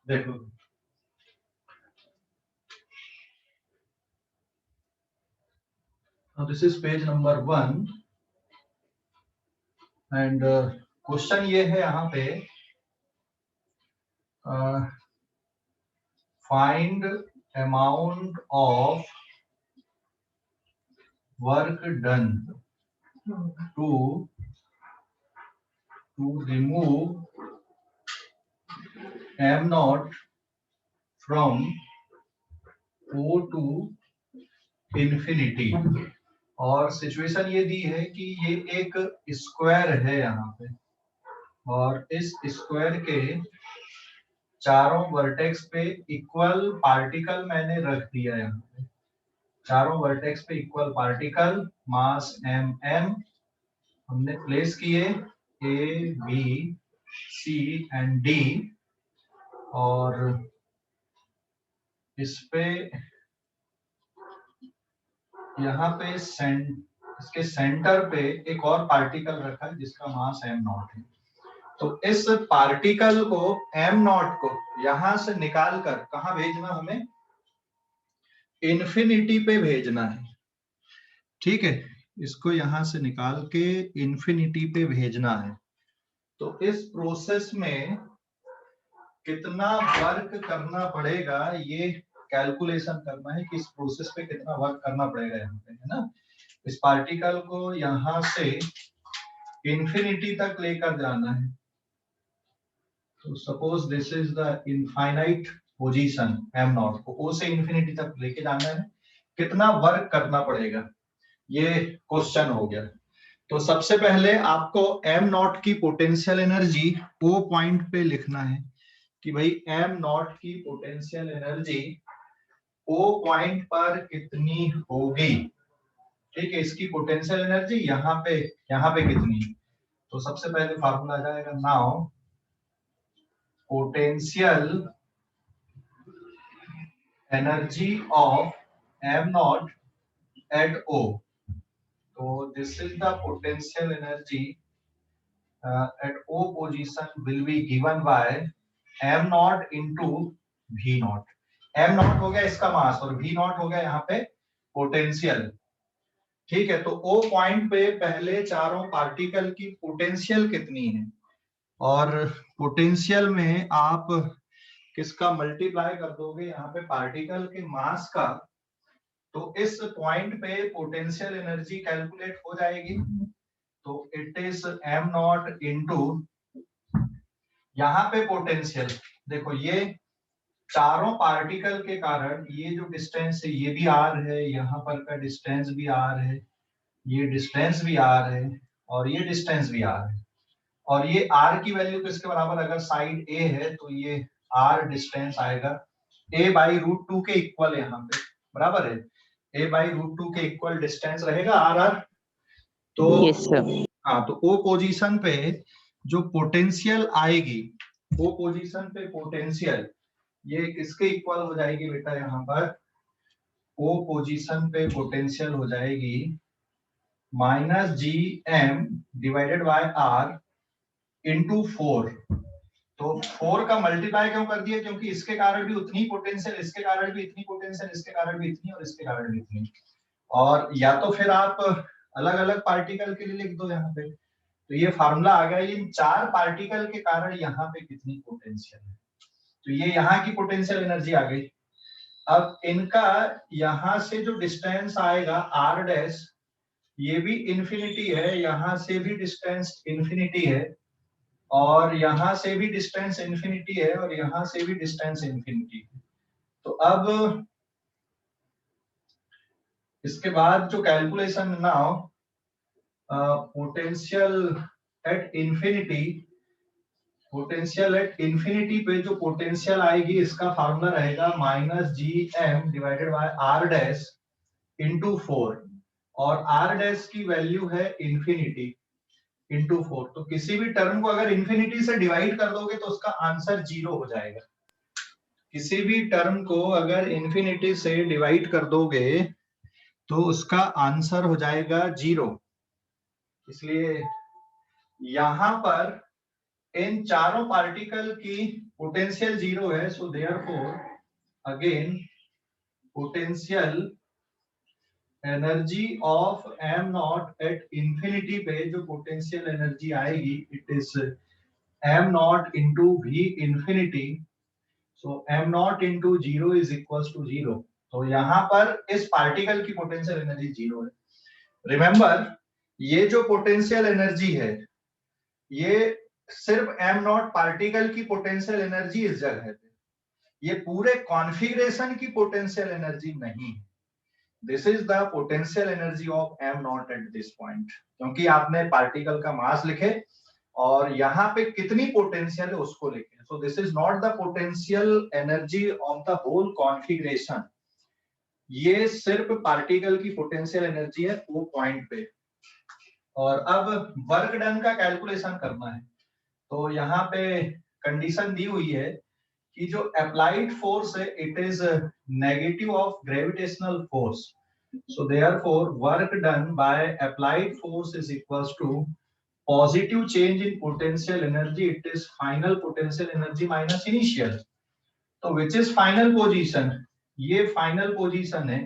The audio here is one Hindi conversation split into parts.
देखो this is page number 1 and question ये है यहाँ पे find amount of work done to remove m naught from O to infinity। और सिचुएशन ये दी है कि ये एक स्क्वायर है यहाँ पे और इस स्क्वायर के चारों वर्टेक्स पे इक्वल पार्टिकल मैंने रख दिया है। यहाँ पे चारों वर्टेक्स पे इक्वल पार्टिकल मास m हमने प्लेस किए A, B, C and D और इस पे यहाँ पे इसके सेंटर पे एक और पार्टिकल रखा है जिसका मास m नॉट है। तो इस पार्टिकल को m नॉट को यहां से निकाल कर कहां भेजना, हमें इन्फिनिटी पे भेजना है। ठीक है, इसको यहां से निकाल के इन्फिनिटी पे भेजना है। तो इस प्रोसेस में कितना वर्क करना पड़ेगा ये कैलकुलेशन करना है कि इस प्रोसेस पे कितना वर्क करना पड़ेगा यहाँ पे, है ना। इस पार्टिकल को यहां से इन्फिनिटी तक लेकर जाना है। तो suppose this is the infinite position m not को O से इन्फिनिटी तक लेके जाना है, कितना वर्क करना पड़ेगा ये क्वेश्चन हो गया। तो सबसे पहले आपको m नॉट की पोटेंशियल एनर्जी O पॉइंट पे लिखना है कि भाई m नॉट की पोटेंशियल एनर्जी O पॉइंट पर कितनी होगी। ठीक है, इसकी पोटेंशियल एनर्जी यहाँ पे कितनी। तो सबसे पहले फार्मूला आ जाएगा now potential energy of m not at O। तो this is the potential energy at O position will be given bye m not into v not. m not हो गया इसका मास और v नॉट हो गया यहाँ पे पोटेंशियल। ठीक है, तो O पॉइंट पे पहले चारों पार्टिकल की पोटेंशियल कितनी है और पोटेंशियल में आप किसका मल्टीप्लाई कर दोगे यहाँ पे पार्टिकल के मास का, तो इस पॉइंट पे पोटेंशियल एनर्जी कैलकुलेट हो जाएगी। तो it is m not into यहाँ पे पोटेंशियल। देखो ये चारों पार्टिकल के कारण ये जो डिस्टेंस है ये भी r है, यहाँ पर का डिस्टेंस भी r है, ये डिस्टेंस भी r है और ये डिस्टेंस भी r है। और ये r की वैल्यू किसके बराबर, अगर साइड a है तो ये r डिस्टेंस आएगा a बाई रूट 2 के इक्वल, यहाँ पे बराबर है a बाई रूट 2 के इक्वल डिस्टेंस रहेगा r। तो हाँ, तो O पोजीशन पे जो पोटेंशियल आएगी, O पोजीशन पे पोटेंशियल ये किसके इक्वल हो जाएगी बेटा, यहाँ पर O पोजीशन पे पोटेंशियल हो जाएगी -gm divided by r into 4। तो 4 का मल्टीप्लाई क्यों कर दिया, क्योंकि इसके कारण भी उतनी पोटेंशियल, इसके कारण भी इतनी पोटेंशियल, इसके कारण भी इतनी और इसके कारण भी इतनी। और या तो फिर आप अलग अलग पार्टिकल के लिए लिख दो यहाँ पे। तो ये फार्मूला आ गया, इन चार पार्टिकल के कारण यहाँ पे कितनी पोटेंशियल है। तो ये यहाँ की पोटेंशियल एनर्जी आ गई। अब इनका यहाँ से जो डिस्टेंस आएगा r डैश, ये भी इन्फिनिटी है, यहाँ से भी डिस्टेंस इन्फिनिटी है और यहाँ से भी डिस्टेंस इन्फिनिटी है और यहाँ से भी डिस्टेंस इन्फिनिटी है। तो अब इसके बाद जो calculation now potential at infinity, potential at infinity पे जो पोटेंशियल आएगी इसका फार्मूला रहेगा -gm divided by r dash into 4 और r डैश की वैल्यू है इन्फिनिटी इंटू 4। तो किसी भी टर्म को अगर इन्फिनिटी से डिवाइड कर दोगे तो उसका आंसर 0 हो जाएगा। किसी भी टर्म को अगर इन्फिनिटी से डिवाइड कर दोगे तो उसका आंसर हो जाएगा 0। इसलिए यहां पर इन चारों पार्टिकल की पोटेंशियल जीरो है, so therefore again potential energy of m naught at infinity पे जो पोटेंशियल एनर्जी आएगी it is m naught into V infinity, so m naught into zero is equal to zero. तो यहाँ पर इस पार्टिकल की पोटेंशियल एनर्जी जीरो है। रिमेंबर, ये जो पोटेंशियल एनर्जी है ये सिर्फ एम नॉट पार्टिकल की पोटेंशियल एनर्जी इस जगह पे, ये पूरे कॉन्फ़िगरेशन की पोटेंशियल एनर्जी नहीं। This is the potential energy of m naught at this point, क्योंकि आपने पार्टिकल का मास लिखे और यहाँ पे कितनी पोटेंशियल है उसको लिखे। So this is not the potential energy of the whole configuration, ये सिर्फ पार्टिकल की पोटेंशियल एनर्जी है वो पॉइंट पे। और अब वर्क डन का कैलकुलेशन करना है, तो यहाँ पे कंडीशन दी हुई है कि जो अप्लाइड फोर्स है it is negative of gravitational force, so therefore work done by applied force is equals to positive change in potential energy, it is final potential energy minus initial. तो विच इज फाइनल पोजीशन, ये फाइनल पोजीशन है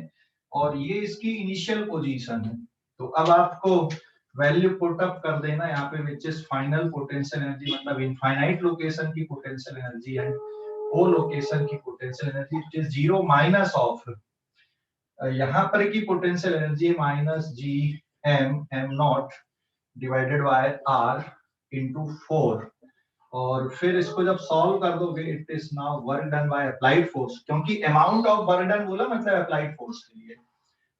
और ये इसकी इनिशियल पोजीशन है। तो अब आपको वैल्यू पुट अप कर देना यहाँ पे, which is final potential energy मतलब इनफाइनाइट लोकेशन की पोटेंशियल एनर्जी है, वो लोकेशन की potential energy it is zero minus of यहाँ पर की पोटेंशियल एनर्जी है minus G M naught divided by r into 4। और फिर इसको जब सॉल्व कर दोगे it is now work done by applied force, क्योंकि अमाउंट ऑफ वर्क डन बोला मतलब अप्लाइड फोर्स के लिए,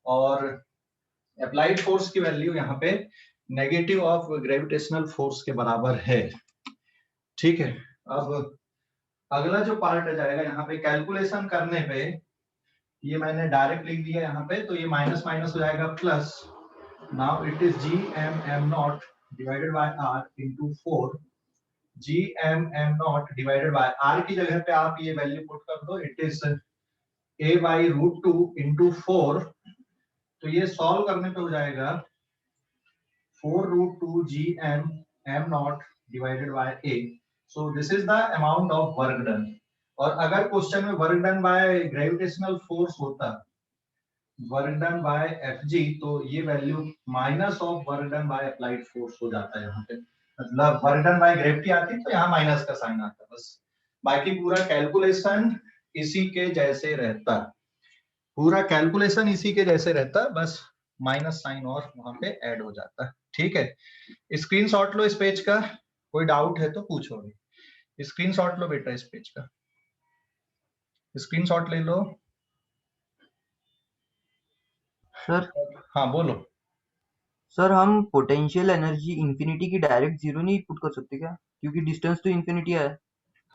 और अप्लाइड फोर्स की वैल्यू यहाँ पे नेगेटिव ऑफ ग्रेविटेशनल फोर्स के बराबर है। ठीक है, अब अगला जो पार्ट आ जाएगा यहाँ पे कैलकुलेशन करने पे, ये मैंने डायरेक्ट लिख दिया यहाँ पे, तो ये माइनस माइनस हो जाएगा plus. Now it is G M naught divided by r into 4, G M naught divided by r की जगह पे आप ये वैल्यू पुट कर दो, it is a by root 2 into 4। तो ये सॉल्व करने पे हो जाएगा 4 root 2 G M naught divided by a। So this is the amount of work done. और अगर क्वेश्चन में work done by gravitational force होता, work done bye F G, तो ये value minus of work done by applied force हो जाता है यहाँ पे, मतलब वर्क डन बाय ग्रेविटी आती तो यहाँ माइनस का साइन आता बस। बाकी पूरा कैलकुलेशन इसी के जैसे रहता, पूरा कैलकुलेशन इसी के जैसे रहता, बस माइनस साइन और वहां पे ऐड हो जाता। ठीक है, स्क्रीनशॉट लो इस पेज का, कोई डाउट है तो पूछो अभी। स्क्रीनशॉट लो बेटा इस पेज का, स्क्रीनशॉट ले लो। सर हाँ बोलो। सर हम पोटेंशियल एनर्जी इंफिनिटी की डायरेक्ट जीरो नहीं पुट कर सकते क्या, क्योंकि डिस्टेंस तो इंफिनिटी है।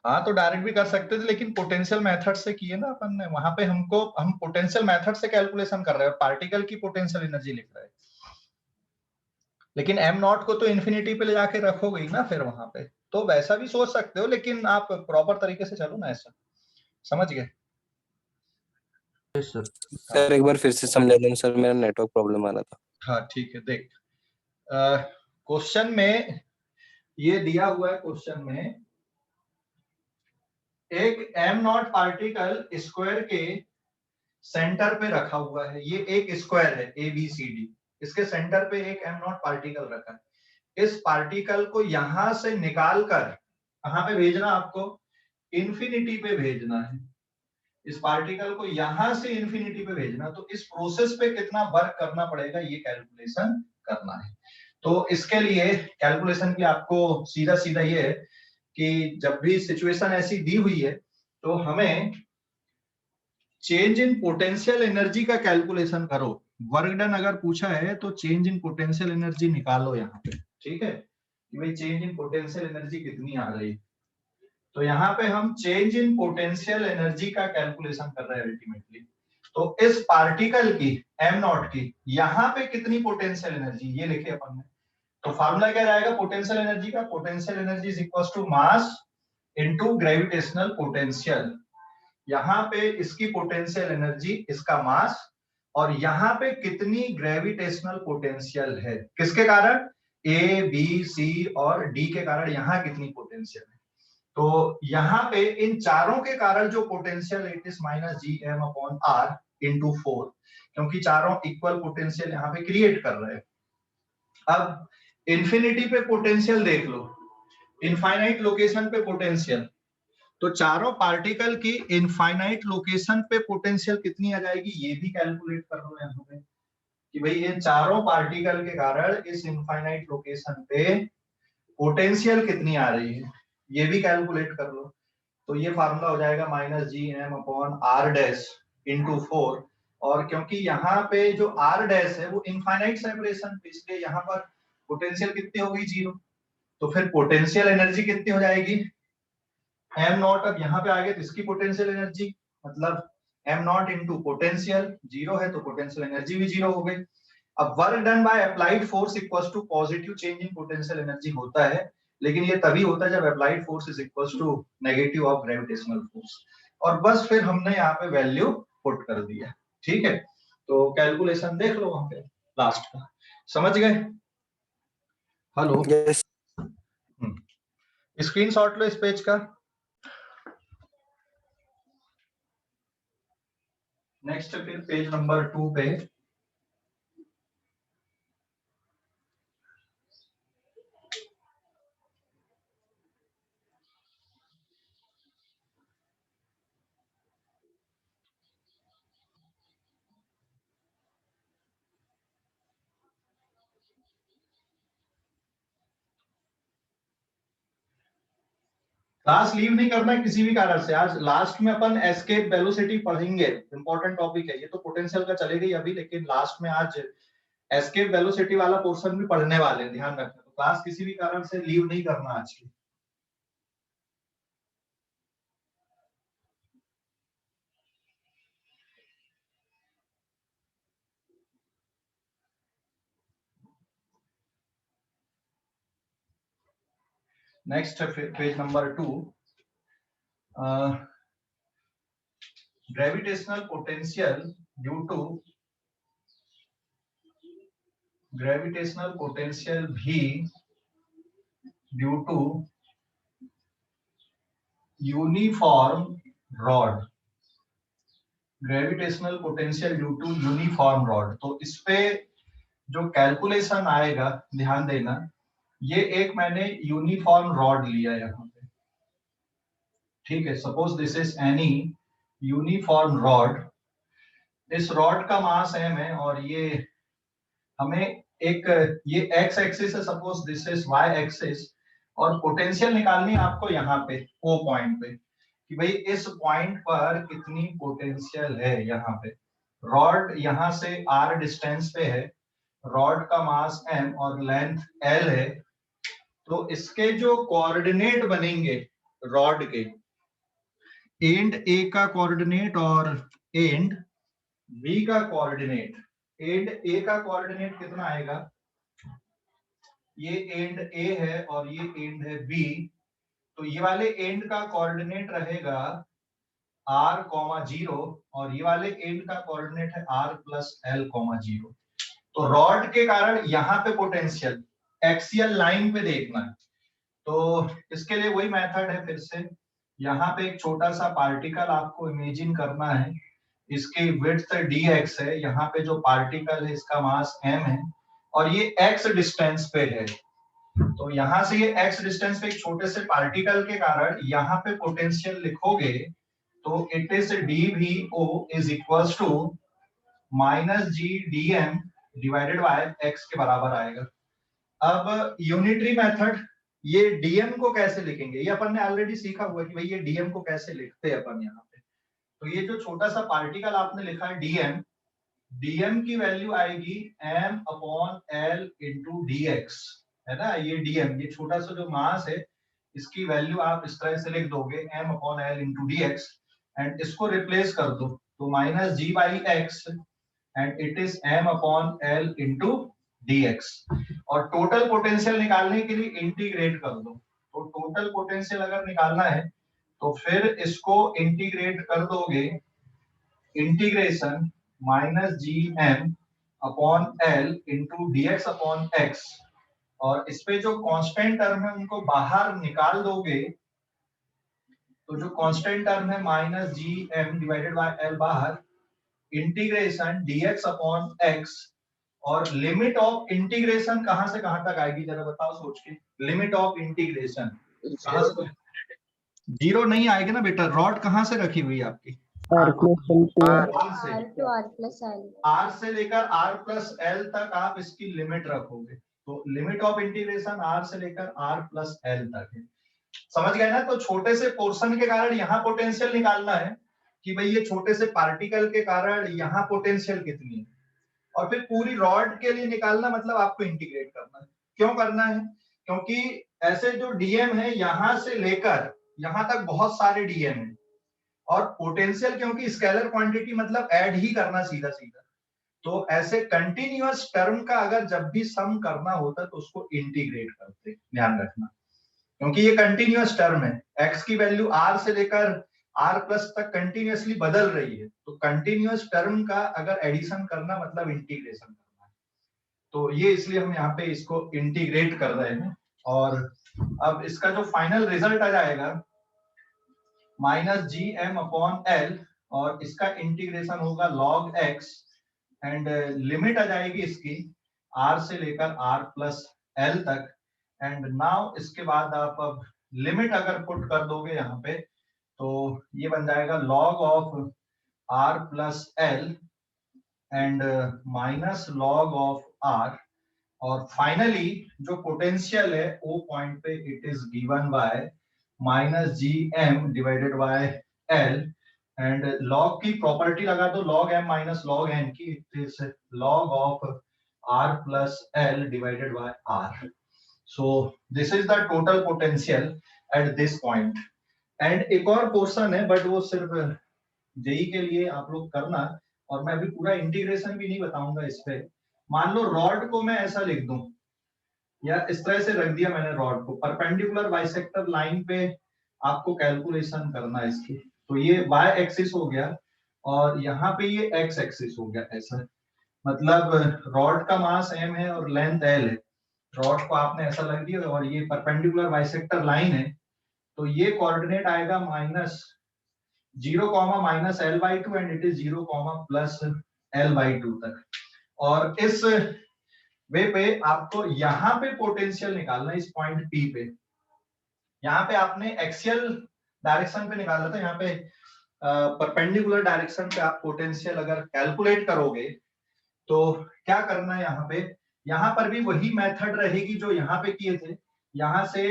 हाँ तो डायरेक्ट भी कर सकते थे, लेकिन पोटेंशियल मेथड से किए ना अपन ने, वहां पे हम पोटेंशियल मेथड से कैलकुलेशन कर रहे हैं, पार्टिकल की पोटेंशियल एनर्जी लिख रहे हैं, लेकिन एम नॉट को तो इन्फिनिटी पे ले जाके रखोगे ही ना फिर वहां पे, तो वैसा भी सोच सकते हो, लेकिन आप प्रॉपर तरीके से चलो ना, ऐसा समझ गए? सर सर एक बार फिर से समझा देना सर, मेरा नेटवर्क प्रॉब्लम आ रहा था। हाँ ठीक है, देख क्वेश्चन में ये दिया हुआ है, क्वेश्चन में एक एम नॉट पार्टिकल स्क्वायर के सेंटर पे रखा हुआ है, ये एक स्क्वायर है ए बी सी डी, इसके सेंटर पे एक एम नॉट पार्टिकल रखा है। इस पार्टिकल को यहां से निकाल कर कहां पे भेजना, आपको इंफिनिटी पे भेजना है। इस पार्टिकल को यहां से इंफिनिटी पे भेजना, तो इस प्रोसेस पे कितना वर्क करना पड़ेगा ये कैलकुलेशन करना है। तो इसके लिए कैलकुलेशन की आपको सीधा सीधा ये है कि जब भी सिचुएशन ऐसी दी हुई है तो हमें चेंज इन पोटेंशियल एनर्जी का कैलकुलेशन करो। वर्क डन अगर पूछा है तो चेंज इन पोटेंशियल एनर्जी निकालो यहाँ पे, ठीक है, कि भाई चेंज इन पोटेंशियल एनर्जी कितनी आ रही। तो यहाँ पे हम चेंज इन पोटेंशियल एनर्जी का कैलकुलेशन कर रहे हैं अल्टीमेटली। तो इस पार्टिकल की एम नॉट की यहाँ पे कितनी पोटेंशियल एनर्जी ये लिखे अपन ने। तो फार्मूला क्या रहेगा पोटेंशियल एनर्जी का, potential energy is equal to mass into gravitational potential. यहाँ पे इसकी पोटेंशियल एनर्जी, इसका मास, और यहाँ पे कितनी ग्रेविटेशनल पोटेंशियल है, किसके कारण, ए बी सी और डी के कारण यहाँ कितनी पोटेंशियल है। तो यहाँ पे इन चारों के कारण जो potential it is minus G M upon r into 4, क्योंकि चारों इक्वल पोटेंशियल यहाँ पे क्रिएट कर रहे हैं। अब इंफिनिटी पे पोटेंशियल देख लो, इनफाइनाइट लोकेशन पे पोटेंशियल, तो चारों पार्टिकल की इनफाइनाइट लोकेशन पे पोटेंशियल कितनी आ जाएगी ये भी कैलकुलेट कर लो यहाँ पे, कि भाई ये चारों पार्टिकल के कारण इस इनफाइनाइट लोकेशन पे पोटेंशियल कितनी आ रही है ये भी कैलकुलेट कर लो। तो ये फार्मूला हो जाएगा minus G M upon R dash into 4, और क्योंकि यहाँ पे जो आर डैश है वो इनफाइनाइट सेपरेशन, इसलिए यहाँ पर पोटेंशियल कितनी होगी 0। तो फिर पोटेंशियल एनर्जी कितनी हो जाएगी एम नॉट, अब यहाँ पे आ गए तो इसकी पोटेंशियल एनर्जी मतलब एम नॉट इंटू पोटेंशियल, 0 है तो पोटेंशियल एनर्जी भी 0 हो गई। अब work done by applied force equals to positive change in potential energy होता है, लेकिन ये तभी होता है जब applied force is equals to negative of gravitational force. और बस फिर हमने यहाँ पे वैल्यू पुट कर दिया, ठीक है। तो कैलकुलेशन देख लो वहां पे लास्ट का, समझ गए? हेलो, यस स्क्रीनशॉट लो इस पेज का। नेक्स्ट फिर पेज नंबर 2 पे क्लास लीव नहीं करना है किसी भी कारण से। आज लास्ट में अपन एस्केप वेलोसिटी पढ़ेंगे, इंपॉर्टेंट टॉपिक है ये, तो पोटेंशियल का चलेगा ही अभी, लेकिन लास्ट में आज एस्केप वेलोसिटी वाला पोर्शन भी पढ़ने वाले हैं, ध्यान रखना। तो क्लास किसी भी कारण से लीव नहीं करना आज की। Next page number 2, gravitational potential due to gravitational potential भी due to uniform rod, gravitational potential due to uniform rod. तो इस पे जो कैलकुलेशन आएगा ध्यान देना, ये एक मैंने यूनिफॉर्म रॉड लिया यहाँ पे, ठीक है। Suppose this is any uniform rod, इस रॉड का मास m है और ये हमें एक ये x एक्सिस है, suppose this is y axis, और पोटेंशियल निकालनी है आपको यहाँ पे O पॉइंट पे, कि भाई इस पॉइंट पर कितनी पोटेंशियल है यहाँ पे। रॉड यहाँ से r डिस्टेंस पे है, रॉड का मास m और लेंथ l है, तो इसके जो कोऑर्डिनेट बनेंगे रॉड के, एंड A का कोऑर्डिनेट और एंड B का कोऑर्डिनेट, एंड A का कोऑर्डिनेट कितना आएगा, ये एंड A है और ये एंड है B, तो ये वाले एंड का कोऑर्डिनेट रहेगा r,0 और ये वाले एंड का कोऑर्डिनेट है r+l,0। तो रॉड के कारण यहाँ पे पोटेंशियल एक्सियल लाइन पे देखना है, तो इसके लिए वही मेथड है। फिर से यहाँ पे एक छोटा सा पार्टिकल आपको इमेजिन करना है, इसकी विड्थ dx है, यहाँ पे जो पार्टिकल है इसका मास m है और ये x डिस्टेंस पे है। तो यहाँ से ये x डिस्टेंस पे एक छोटे से पार्टिकल के कारण यहाँ पे पोटेंशियल लिखोगे तो it is dVO is equals to -G/dm divided by x के बराबर आएगा। अब यूनिटरी मेथड, ये dm को कैसे लिखेंगे ये अपन ने ऑलरेडी सीखा हुआ है कि भाई ये dm को कैसे लिखते हैं अपन यहाँ पे। तो ये जो छोटा सा पार्टिकल आपने लिखा है dm, dm की वैल्यू आएगी m/l इंटू dx, है ना। ये dm, ये छोटा सा जो मास है इसकी वैल्यू आप इस तरह से लिख दोगे m/l इंटू dx, एंड इसको रिप्लेस कर दो तो -g/x and it is m/l into dx। और टोटल पोटेंशियल निकालने के लिए इंटीग्रेट कर दो, तो टोटल पोटेंशियल अगर निकालना है तो फिर इसको इंटीग्रेट कर दोगे, इंटीग्रेशन -gm/l इंटू dx/x, और इस पे जो कांस्टेंट टर्म है उनको बाहर निकाल दोगे तो जो कांस्टेंट टर्म है minus G M divided by L बाहर, इंटीग्रेशन dx अपॉन x, और लिमिट ऑफ इंटीग्रेशन कहां से कहां तक आएगी जरा बताओ सोच के। लिमिट ऑफ इंटीग्रेशन कहां से, जीरो नहीं आएगी ना बेटा, रॉड कहां से रखी हुई है आपकी, R plus L to R से, R to R plus L. R से लेकर R प्लस L तक आप इसकी लिमिट रखोगे, तो लिमिट ऑफ इंटीग्रेशन R से लेकर R प्लस L तक है। समझ गए ना? तो छोटे से पोर्शन के कारण यहाँ पोटेंशियल निकालना है कि भाई ये छोटे से पार्टिकल के कारण यहाँ पोटेंशियल कितनी है, और फिर पूरी रॉड के लिए निकालना मतलब आपको इंटीग्रेट करना है। क्यों करना है? क्योंकि ऐसे जो डीएम है यहां से लेकर यहां तक बहुत सारे डीएम है, और पोटेंशियल क्योंकि स्केलर क्वांटिटी मतलब ऐड ही करना सीधा सीधा, तो ऐसे कंटिन्यूअस टर्म का अगर जब भी सम करना होता तो उसको इंटीग्रेट करते, ध्यान रखना, क्योंकि ये कंटिन्यूअस टर्म है, x की वैल्यू r से लेकर r प्लस तक कंटिन्यूअसली बदल रही है, तो कंटिन्यूअस टर्म का अगर एडिशन करना मतलब इंटीग्रेशन करना है, तो ये इसलिए हम यहाँ पे इसको इंटीग्रेट कर रहे हैं। और अब इसका जो फाइनल रिजल्ट आ जाएगा minus G M upon L, और इसका इंटीग्रेशन होगा log x, एंड लिमिट आ जाएगी इसकी r से लेकर r प्लस एल तक, एंड नाउ इसके बाद आप अब लिमिट अगर पुट कर दोगे यहाँ पे तो ये बन जाएगा log of r plus L and minus log of r, और फाइनली जो पोटेंशियल है O पॉइंट पे it is given by minus G M divided by L, and log की प्रॉपर्टी लगा दो log m minus log n की, it is log of r plus L divided by r। So this is the total potential at this point. And एक और पोर्शन है बट वो सिर्फ जेई के लिए आप लोग करना, और मैं अभी पूरा इंटीग्रेशन भी नहीं बताऊंगा इस पे। मान लो रॉड को मैं ऐसा लिख दूं, या इस तरह से रख दिया मैंने रॉड को, परपेंडिकुलर बाइसेक्टर लाइन पे आपको कैलकुलेशन करना है इसकी, तो ये y एक्सिस हो गया और यहाँ पे ये x एक्सिस हो गया, ऐसा मतलब रॉड का मास m है और लेंथ l है, रॉड को आपने ऐसा लग दिया और ये परपेंडिकुलर बाइसेक्टर लाइन है, तो ये कोऑर्डिनेट आएगा minus 0 minus L by two, and it is 0 plus L by two तक। और इस वे पे आपको यहाँ पे पोटेंशियल निकालना है, इस पॉइंट P पे। यहाँ पे आपने एक्सियल डायरेक्शन पे निकाला था, यहाँ पे परपेंडिकुलर डायरेक्शन पे आप पोटेंशियल अगर कैलकुलेट करोगे तो क्या करना है यहाँ पे, यहाँ पर भी वही मेथड रहेगी जो यहाँ पे किए थे। यहाँ से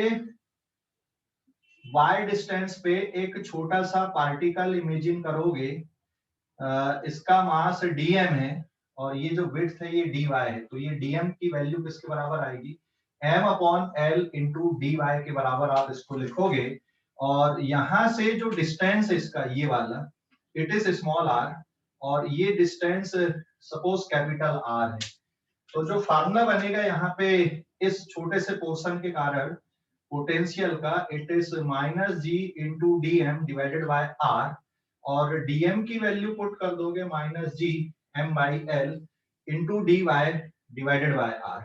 y डिस्टेंस पे एक छोटा सा पार्टिकल इमेजिन करोगे, इसका मास dm है और ये जो विड्थ है ये dy है, तो ये dm की वैल्यू किसके बराबर आएगी, m upon L into dy के बराबर आप इसको लिखोगे। और यहाँ से जो डिस्टेंस है इसका ये वाला इट इज स्मॉल r, और ये डिस्टेंस सपोज कैपिटल R है, तो जो फार्मूला बनेगा यहाँ पे इस छोटे से पोर्शन के कारण पोटेंशियल का, it is minus G into D M divided by R, और डीएम की वैल्यू पुट कर दोगे minus G M by L into D Y divided by R.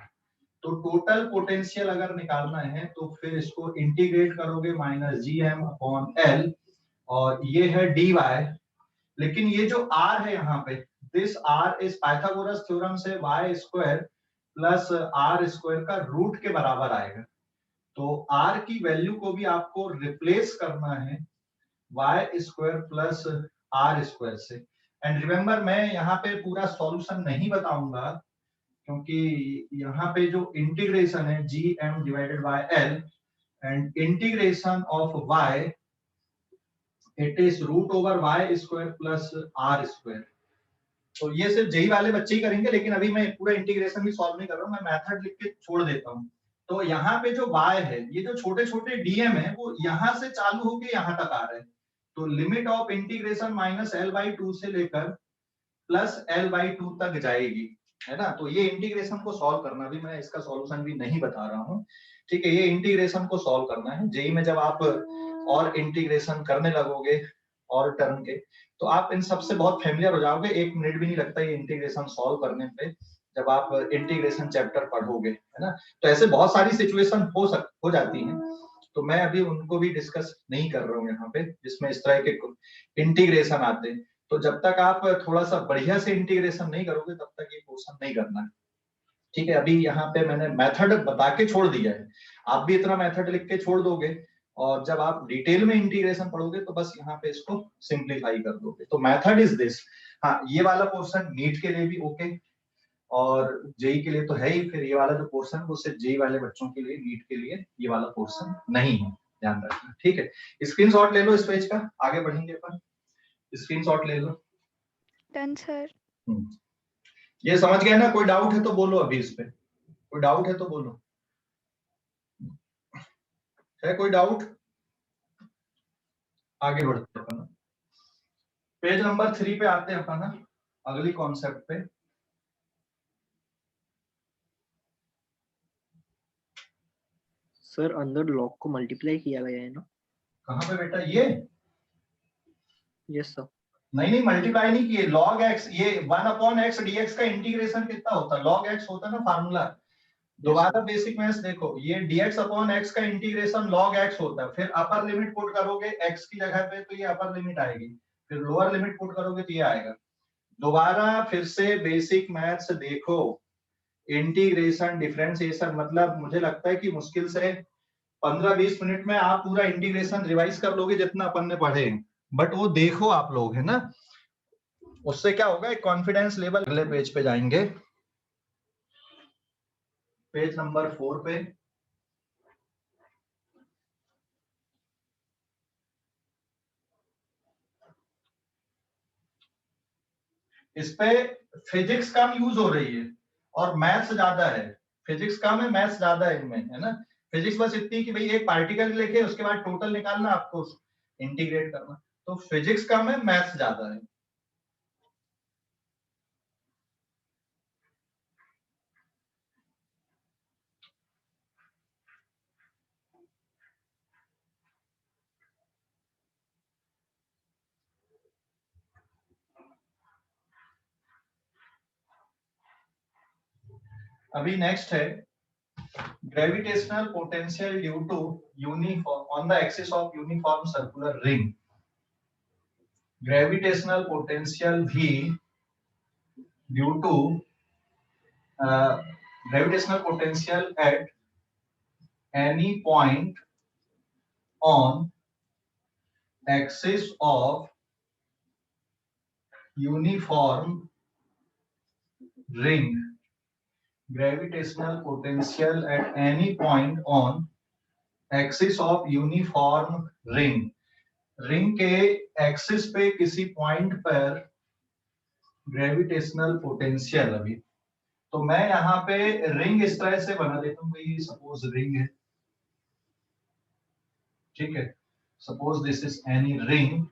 तो टोटल पोटेंशियल अगर निकालना है तो फिर इसको इंटीग्रेट करोगे minus G M upon L, और ये है डी वाई, लेकिन ये जो r है यहाँ पे, दिस r इस पाइथागोरस थ्योरम से y square plus r square का रूट के बराबर आएगा, तो r की वैल्यू को भी आपको रिप्लेस करना है y square plus r square से। एंड रिमेंबर मैं यहाँ पे पूरा सॉल्यूशन नहीं बताऊंगा, क्योंकि यहाँ पे जो इंटीग्रेशन है G M divided by L and integration of y it is root over y square plus r square, तो ये सिर्फ जेई वाले बच्चे ही करेंगे, लेकिन अभी मैं पूरा इंटीग्रेशन भी सॉल्व नहीं कर रहा हूँ, मैं मेथड लिख के छोड़ देता हूँ। तो यहाँ पे जो y है, ये जो छोटे छोटे डीएम है वो यहाँ से चालू होके यहाँ तक आ रहे हैं, तो limit of integration minus L by two से लेकर प्लस एल बाई टू तक जाएगी, है ना। तो ये इंटीग्रेशन को सॉल्व करना, अभी मैं इसका सॉल्यूशन भी नहीं बता रहा हूँ, ठीक है, ये इंटीग्रेशन को सॉल्व करना है। जेई में जब आप और इंटीग्रेशन करने लगोगे और टर्म के, तो आप इन सबसे बहुत फेमिलियर हो जाओगे, 1 मिनट भी नहीं लगता ये इंटीग्रेशन सॉल्व करने पे, जब आप इंटीग्रेशन चैप्टर पढ़ोगे, है ना। तो ऐसे बहुत सारी सिचुएशन हो जाती हैं, तो मैं अभी उनको भी डिस्कस नहीं कर रहा हूँ यहाँ पे, जिसमें इस तरह के इंटीग्रेशन आते हैं। तो जब तक आप थोड़ा सा बढ़िया से इंटीग्रेशन नहीं करोगे तब तक ये पोर्शन नहीं करना है। ठीक है, अभी यहाँ पे मैंने मेथड बता के छोड़ दिया है, आप भी इतना मेथड लिख के छोड़ दोगे और जब आप डिटेल में इंटीग्रेशन पढ़ोगे तो बस यहाँ पे इसको सिंप्लीफाई कर दोगे। तो मेथड इज दिस। हाँ, ये वाला पोर्शन नीट के लिए भी ओके और जेई के लिए तो है ही, फिर ये वाला जो पोर्शन वो सिर्फ जेई वाले बच्चों के लिए, नीट के लिए ये वाला पोर्शन नहीं है, ध्यान रखना। ठीक है, स्क्रीनशॉट ले लो इस पेज का, आगे बढ़ेंगे अपन। स्क्रीनशॉट ले लो। Done sir. ये समझ गए ना? कोई डाउट है तो बोलो, अभी इस पे कोई डाउट है तो बोलो। है कोई डाउट? आगे बढ़ते हैं अपन, पेज नंबर 3 पे आते हैं अपन अगली कॉन्सेप्ट पे। सर अंदर लॉग को मल्टीप्लाई किया गया है ना? कहाँ पे बेटा? ये यस सर। नहीं मल्टीप्लाई नहीं किए, log x, ये 1/x dx का इंटीग्रेशन कितना होता है? log x होता है ना फार्मूला। दोबारा बेसिक मैथ्स देखो, ये dx/x का इंटीग्रेशन log x होता है, फिर अपर लिमिट पुट करोगे x की जगह पे तो ये अपर लिमिट आएगी, फिर लोअर लिमिट पुट करोगे तो ये आएगा। दोबारा फिर से बेसिक मैथ्स देखो, इंटीग्रेशन डिफरेंशिएशन, मतलब मुझे लगता है कि मुश्किल से 15-20 मिनट में आप पूरा इंटीग्रेशन रिवाइज कर लोगे जितना अपन ने पढ़े, बट वो देखो आप लोग, है ना, उससे क्या होगा, एक कॉन्फिडेंस लेवल। अगले पेज पे जाएंगे, पेज नंबर 4 पे। इस पे फिजिक्स कम यूज हो रही है और मैथ्स ज्यादा है। फिजिक्स कम है, मैथ्स ज्यादा है इनमें, है ना। फिजिक्स बस इतनी कि भाई एक पार्टिकल लेके उसके बाद टोटल निकालना, आपको इंटीग्रेट करना। तो फिजिक्स कम है, मैथ्स ज्यादा है। अभी नेक्स्ट है gravitational potential due to uniform on the axis of uniform circular ring. Gravitational potential V due to gravitational potential at any point on axis of uniform ring. Gravitational potential at any point on axis of uniform ring. Ring के एक्सिस पे किसी पॉइंट पर ग्रेविटेशनल पोटेंशियल। अभी तो मैं यहाँ पे रिंग इस तरह से बना देता हूँ, भाई सपोज रिंग है, ठीक है, suppose this is any ring.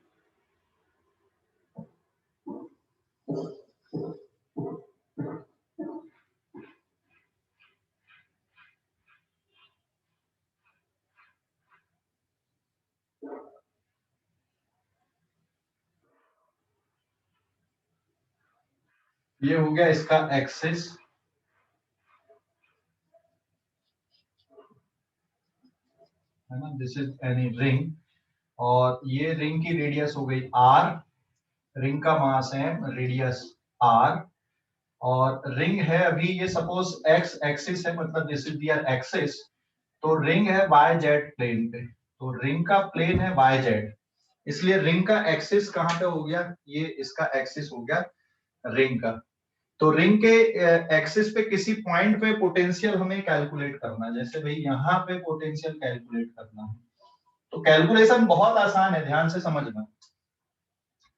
ये हो गया इसका एक्सिस, है ना, दिस इज एनी रिंग, और ये रिंग की रेडियस हो गई r, रिंग का मास है रेडियस r, और रिंग है अभी ये सपोज x एक्सिस है, मतलब दिस इज दियर एक्सिस, तो रिंग है yz प्लेन पे, तो रिंग का प्लेन है yz, इसलिए रिंग का एक्सिस कहाँ पे हो गया, ये इसका एक्सिस हो गया रिंग का। तो रिंग के एक्सिस पे किसी पॉइंट पे पोटेंशियल हमें कैलकुलेट करना है, जैसे भाई यहाँ पे पोटेंशियल कैलकुलेट करना है, तो कैलकुलेशन बहुत आसान है, ध्यान से समझना।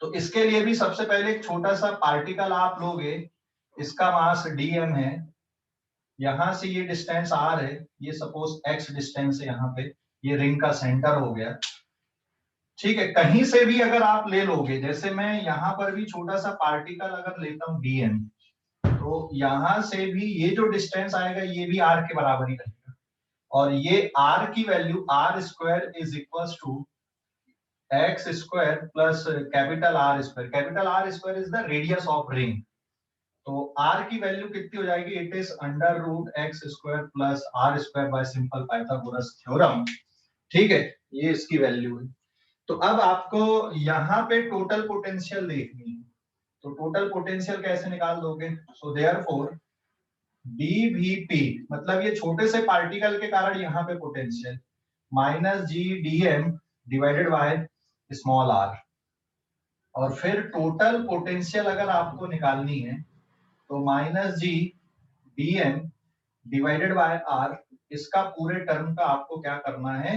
तो इसके लिए भी सबसे पहले एक छोटा सा पार्टिकल आप लोगे, इसका मास dm है, यहां से ये डिस्टेंस r है, ये सपोज x डिस्टेंस है यहाँ पे, ये रिंग का सेंटर हो गया, ठीक है। कहीं से भी अगर आप ले लोगे, जैसे मैं यहाँ पर भी छोटा सा पार्टिकल अगर लेता हूँ dm, तो यहां से भी ये जो डिस्टेंस आएगा ये भी r के बराबर ही रहेगा, और ये r की value r² is equal to x square plus capital R square. Capital R square is the radius of ring, तो r की वैल्यू कितनी हो जाएगी, it is √x² plus R square by simple Pythagoras theorem, ठीक है, ये इसकी वैल्यू है। तो अब आपको यहाँ पे टोटल पोटेंशियल देखनी है, तो टोटल पोटेंशियल कैसे निकाल दोगे? सो देयरफॉर dVp मतलब ये छोटे से पार्टिकल के कारण यहाँ पे potential minus G dm divided by small r, और फिर टोटल पोटेंशियल अगर आपको निकालनी है तो minus G dm divided by r, इसका पूरे टर्म का आपको क्या करना है?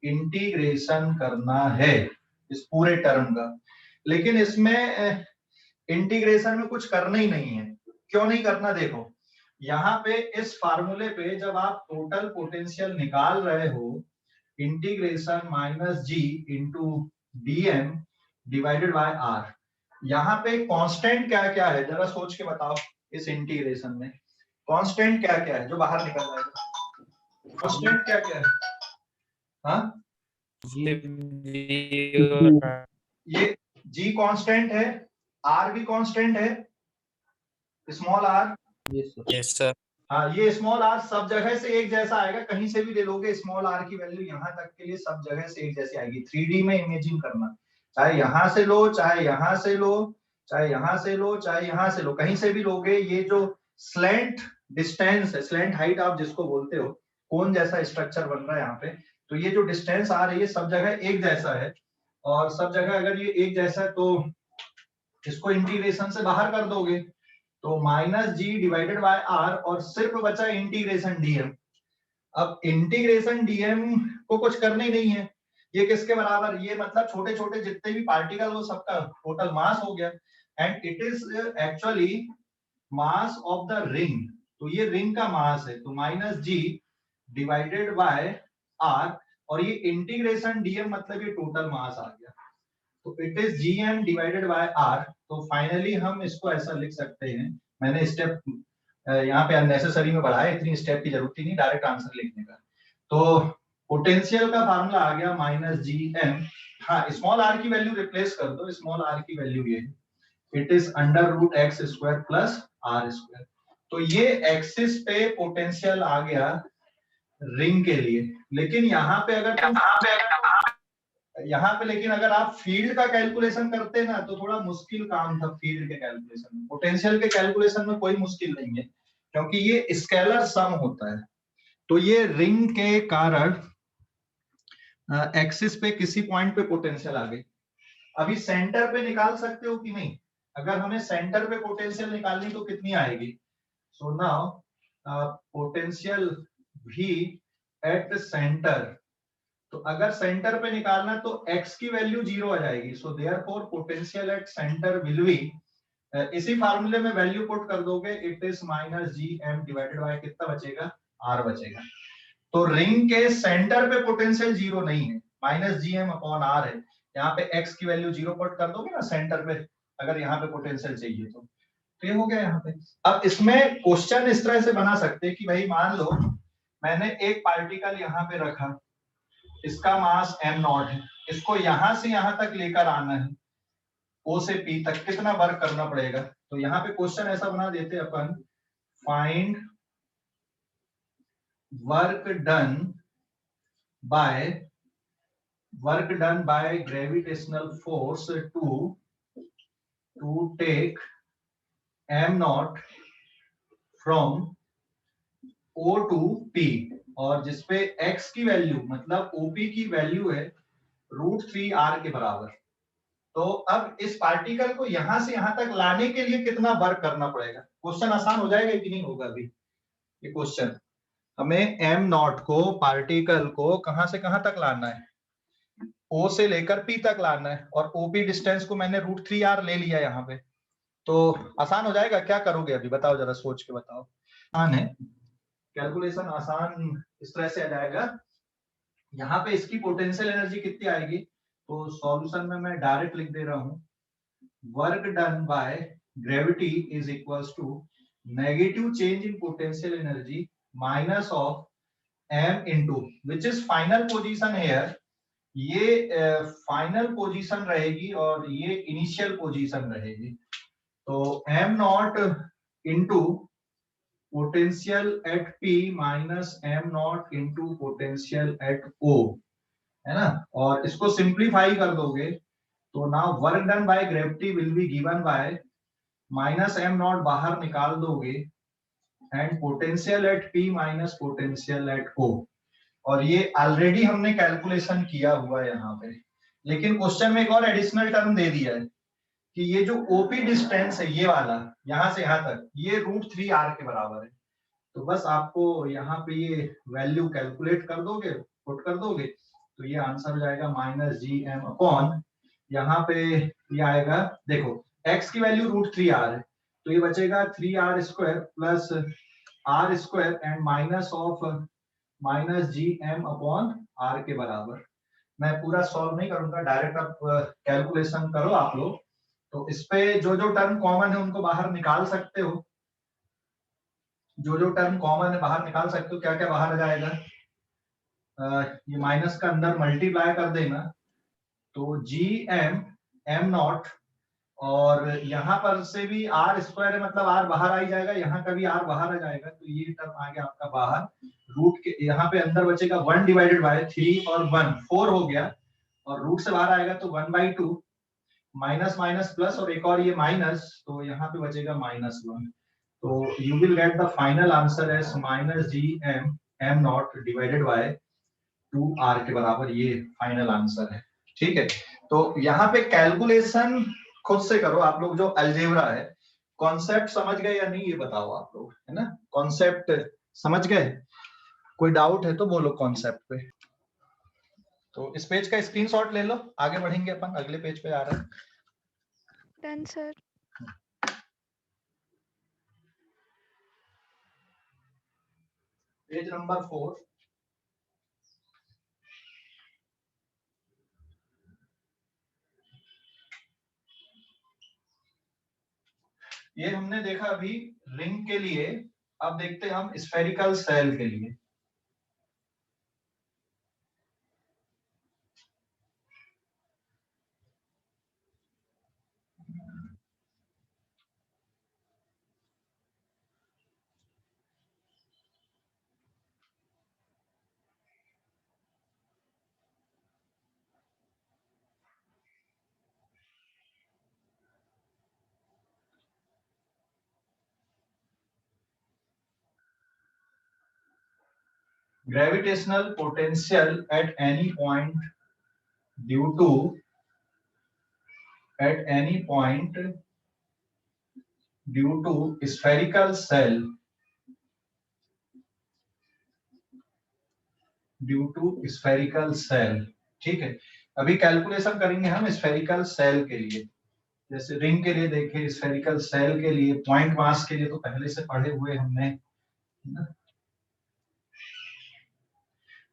इंटीग्रेशन करना है इस पूरे टर्म का। लेकिन इसमें इंटीग्रेशन में कुछ करना ही नहीं है। क्यों नहीं करना? देखो यहाँ पे इस फार्मूले पे जब आप टोटल पोटेंशियल निकाल रहे हो, integration minus G into dm divided by r, यहाँ पे कांस्टेंट क्या क्या है जरा सोच के बताओ। इस इंटीग्रेशन में कांस्टेंट क्या क्या है जो बाहर निकल रहा है? कांस्टेंट क्या क्या है? हाँ, ये g कांस्टेंट है, r भी कांस्टेंट है, स्मॉल r। Yes sir. हाँ, ये स्मॉल r सब जगह से एक जैसा आएगा, कहीं से भी ले लोगे स्मॉल r की वैल्यू यहाँ तक के लिए सब जगह से एक जैसी आएगी। 3D में इमेजिन करना, चाहे यहाँ से लो, चाहे यहाँ से लो, चाहे यहाँ से लो, चाहे यहाँ से लो, कहीं से भी लोगे, ये जो स्लैंट डिस्टेंस है, स्लैंट हाइट आप जिसको बोलते हो, कोन जैसा स्ट्रक्चर बन रहा है यहाँ पे, तो ये जो डिस्टेंस आ रही है सब जगह एक जैसा है, और सब जगह अगर ये एक जैसा है तो इसको इंटीग्रेशन से बाहर कर दोगे तो minus G divided by R, और सिर्फ बचा इंटीग्रेशन डीएम। अब इंटीग्रेशन डीएम को कुछ करना ही नहीं है, ये किसके बराबर? ये मतलब छोटे छोटे जितने भी पार्टिकल वो सबका टोटल मास हो गया, and it is actually mass of the ring. तो ये रिंग का मास है, तो minus G divided by R, और ये इंटीग्रेशन डीएम मतलब ये टोटल मास आ गया, तो it is GM divided by R. तो फाइनली हम इसको ऐसा लिख सकते हैं, मैंने स्टेप यहाँ पे अननेसेसरी में बढ़ाया, इतनी स्टेप की जरूरत ही नहीं, डायरेक्ट आंसर लिखने का। तो पोटेंशियल का फार्मूला आ गया माइनस जी एम। हाँ, स्मॉल आर की वैल्यू रिप्लेस कर दो, स्मॉल आर की वैल्यू ये है, it is under root X square plus R square. तो ये एक्सिस पे पोटेंशियल आ गया रिंग के लिए। लेकिन यहाँ पे अगर लेकिन अगर आप फील्ड का कैलकुलेशन करते ना तो थोड़ा मुश्किल काम था फील्ड के कैलकुलेशन में। पोटेंशियल के कैलकुलेशन में कोई मुश्किल नहीं है, क्योंकि ये स्केलर सम होता है। तो ये रिंग के कारण एक्सिस पे किसी पॉइंट पे पोटेंशियल आ गई। अभी सेंटर पे निकाल सकते हो कि नहीं? अगर हमें सेंटर पे पोटेंशियल निकालनी तो कितनी आएगी? सो नाउ पोटेंशियल भी एट सेंटर, तो अगर सेंटर पे निकालना तो x की वैल्यू 0 आ जाएगी, so therefore potential at centre will be, इसी फार्मूले में वैल्यू पुट कर दोगे, it is minus G M divided by कितना बचेगा? r बचेगा। तो रिंग के सेंटर पे पोटेंशियल 0 नहीं है, minus G M upon r है। यहाँ पे x की वैल्यू 0 पुट कर दोगे ना सेंटर पे, अगर यहाँ पे पोटेंशियल चाहिए तो ये हो गया यहाँ पे। अब इसमें क्वेश्चन इस तरह से बना सकते हैं कि भाई मान लो मैंने एक पार्टिकल यहाँ पे रखा, इसका मास m नॉट है, इसको यहां से यहां तक लेकर आना है, O से P तक कितना वर्क करना पड़ेगा? तो यहाँ पे क्वेश्चन ऐसा बना देते अपन, find work done by gravitational force to take m naught from O to P, और जिसपे x की वैल्यू मतलब OP की वैल्यू है √3r के बराबर। तो अब इस पार्टिकल को यहां से यहां तक लाने के लिए कितना वर्क करना पड़ेगा? क्वेश्चन आसान हो जाएगा कि नहीं होगा? अभी ये क्वेश्चन, हमें m नॉट को, पार्टिकल को कहां से कहां तक लाना है? O से लेकर P तक लाना है, और OP डिस्टेंस को मैंने √3r ले लिया यहाँ पे। तो आसान हो जाएगा? क्या करोगे अभी बताओ, जरा सोच के बताओ। आसान है, कैलकुलेशन आसान इस तरह से आ जाएगा। यहाँ पे इसकी पोटेंशियल एनर्जी कितनी आएगी? तो सॉल्यूशन में मैं डायरेक्ट लिख दे रहा हूं, work done by gravity is equals to negative change in potential energy minus of m into which is final position here. ये फाइनल पोजीशन रहेगी और ये इनिशियल पोजीशन रहेगी। तो m not into potential at P minus m not into potential at O, है ना, और इसको सिंप्लीफाई कर दोगे तो now work done by gravity will be given by minus M not बाहर निकाल दोगे and potential at P minus potential at O. और ये ऑलरेडी हमने कैलकुलेशन किया हुआ है यहाँ पे, लेकिन क्वेश्चन में एक और एडिशनल टर्म दे दिया है कि ये जो ओपी डिस्टेंस है, ये वाला यहाँ से यहाँ तक, ये √3r के बराबर है। तो बस आपको यहाँ पे ये वैल्यू कैलकुलेट कर दोगे, पुट कर दोगे, तो ये आंसर हो जाएगा -gm अपॉन, यहाँ पे ये आएगा, देखो x की वैल्यू √3r है, तो ये बचेगा 3r² plus r² and minus of -gm upon r के बराबर। मैं पूरा सॉल्व नहीं करूंगा, डायरेक्ट आप कैलकुलेशन करो आप लोग। तो इस पे जो जो टर्म कॉमन है उनको बाहर निकाल सकते हो, जो जो टर्म कॉमन है बाहर निकाल सकते हो। क्या क्या बाहर आ जाएगा, ये माइनस का अंदर मल्टीप्लाई कर देना, तो gm m नॉट, और यहाँ पर से भी r² है, मतलब r बाहर आ ही जाएगा, यहाँ का भी r बाहर आ जाएगा, तो ये टर्म आ गया आपका बाहर। रूट के यहाँ पे अंदर बचेगा 1 डिवाइडेड बाय 3 और 1 4 हो गया, और रूट से बाहर आएगा तो 1/2, माइनस माइनस प्लस और एक और ये माइनस, तो यहाँ पे बचेगा -1। तो you will get the final answer as -gm m not divided by 2r के बराबर, ये फाइनल आंसर है। ठीक है, तो यहाँ पे कैलकुलेशन खुद से करो आप लोग, जो अलजेब्रा है। कॉन्सेप्ट समझ गए या नहीं ये बताओ आप लोग, है ना, कॉन्सेप्ट समझ गए? कोई डाउट है तो बोलो कॉन्सेप्ट पे। तो इस पेज का स्क्रीनशॉट ले लो, आगे बढ़ेंगे अपन, अगले पेज पे आ रहे हैं। Done sir. Page number 4। ये हमने देखा अभी रिंग के लिए, अब देखते हैं हम स्फेरिकल सेल के लिए। Gravitational potential at any point due to spherical cell ठीक है, अभी कैलकुलेशन करेंगे हम स्फेरिकल सेल के लिए। जैसे रिंग के लिए देखे, स्फेरिकल सेल के लिए, पॉइंट मास के लिए तो पहले से पढ़े हुए हमने,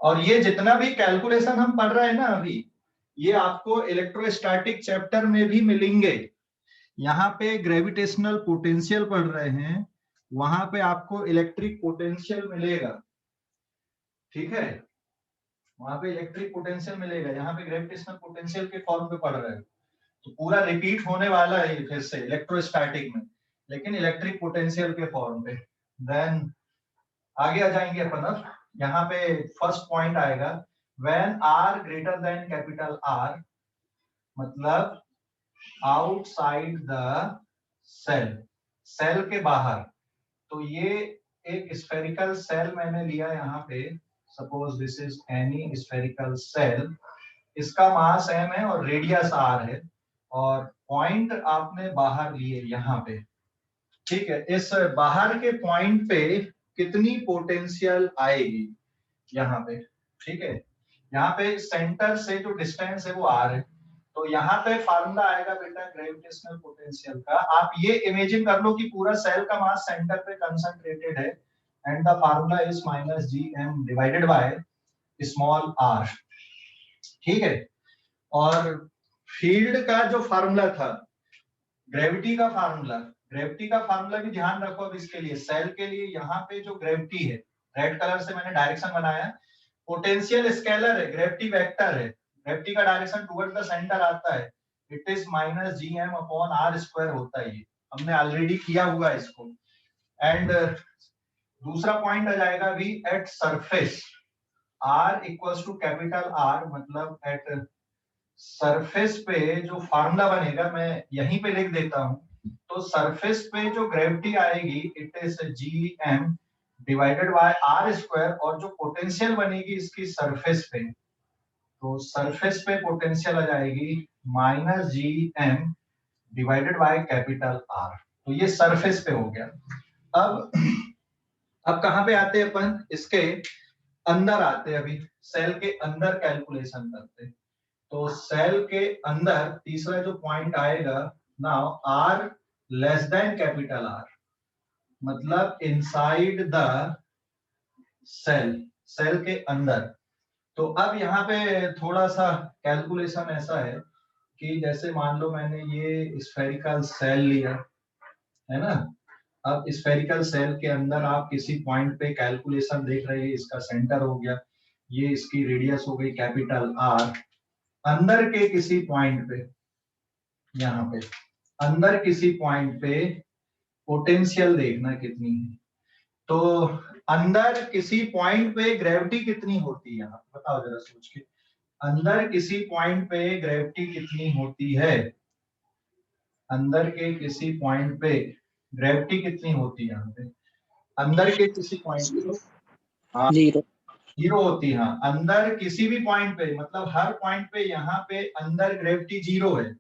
और ये जितना भी कैलकुलेशन हम पढ़ रहे हैं ना अभी, ये आपको इलेक्ट्रोस्टैटिक चैप्टर में भी मिलेंगे। यहाँ पे ग्रेविटेशनल पोटेंशियल पढ़ रहे हैं, वहां पे आपको इलेक्ट्रिक पोटेंशियल मिलेगा। ठीक है, वहां पे इलेक्ट्रिक पोटेंशियल मिलेगा, यहाँ पे ग्रेविटेशनल पोटेंशियल के फॉर्म पे पढ़ रहे हैं, तो पूरा रिपीट होने वाला है फिर से इलेक्ट्रोस्टैटिक में, लेकिन इलेक्ट्रिक पोटेंशियल के फॉर्म पे। देन आगे आ जाएंगे अपन। अब यहाँ पे फर्स्ट पॉइंट आएगा, when r greater than capital R, मतलब आउटसाइड द सेल, सेल के बाहर। तो ये एक स्फेरिकल सेल मैंने लिया यहाँ पे, suppose this is any spherical shell, इसका मास m है और रेडियस r है, और पॉइंट आपने बाहर लिए यहाँ पे। ठीक है, इस बाहर के पॉइंट पे कितनी पोटेंशियल आएगी यहाँ पे? ठीक है, यहाँ पे सेंटर से जो डिस्टेंस है वो r है, तो यहाँ पे फार्मूला आएगा बेटा ग्रेविटेशनल पोटेंशियल का। आप ये इमेजिन कर लो कि पूरा सेल का मास सेंटर पे कंसंट्रेटेड है, and the formula is -gm divided by small r। ठीक है, और फील्ड का जो फार्मूला था, ग्रेविटी का फार्मूला भी ध्यान रखो। अब इसके लिए, सेल के लिए, यहाँ पे जो ग्रेविटी है, रेड कलर से मैंने डायरेक्शन बनाया, पोटेंशियल स्केलर है, ग्रेविटी वेक्टर है, ग्रेविटी का डायरेक्शन टुवर्ड द सेंटर आता है, it is -gm upon r² होता है। ये हमने ऑलरेडी किया हुआ है इसको। एंड दूसरा पॉइंट आ जाएगा भी at surface, R equals to capital R, मतलब एट सरफेस पे जो फार्मूला बनेगा मैं यहीं पे लिख देता हूं। तो सरफेस पे जो ग्रेविटी आएगी it is gm divided by r square, और जो पोटेंशियल बनेगी इसकी सरफेस पे, तो सरफेस पे पोटेंशियल आ जाएगी minus gm divided by capital R। तो ये सरफेस पे हो गया। अब कहां पे आते हैं अपन, इसके अंदर आते हैं, अभी सेल के अंदर कैलकुलेशन करते हैं। तो सेल के अंदर तीसरा जो पॉइंट आएगा, now R less than capital R, मतलब इनसाइड द सेल, सेल के अंदर। तो अब यहाँ पे थोड़ा सा कैलकुलेशन ऐसा है कि जैसे मान लो मैंने ये स्फेरिकल सेल लिया है ना, अब स्फेरिकल सेल के अंदर आप किसी पॉइंट पे कैलकुलेशन देख रहे हैं, इसका सेंटर हो गया, ये इसकी रेडियस हो गई कैपिटल R, अंदर के किसी पॉइंट पे, यहाँ पे अंदर किसी पॉइंट पे पोटेंशियल देखना कितनी है। तो अंदर किसी पॉइंट पे ग्रेविटी कितनी होती है, यहाँ बताओ जरा सोच के, अंदर किसी पॉइंट पे ग्रेविटी कितनी होती है, अंदर के किसी पॉइंट पे ग्रेविटी कितनी होती है, यहाँ पे अंदर के किसी पॉइंट पे, हाँ 0। 0 होती है। हाँ, अंदर किसी भी पॉइंट पे, मतलब हर पॉइंट पे यहाँ पे अंदर ग्रेविटी 0 है।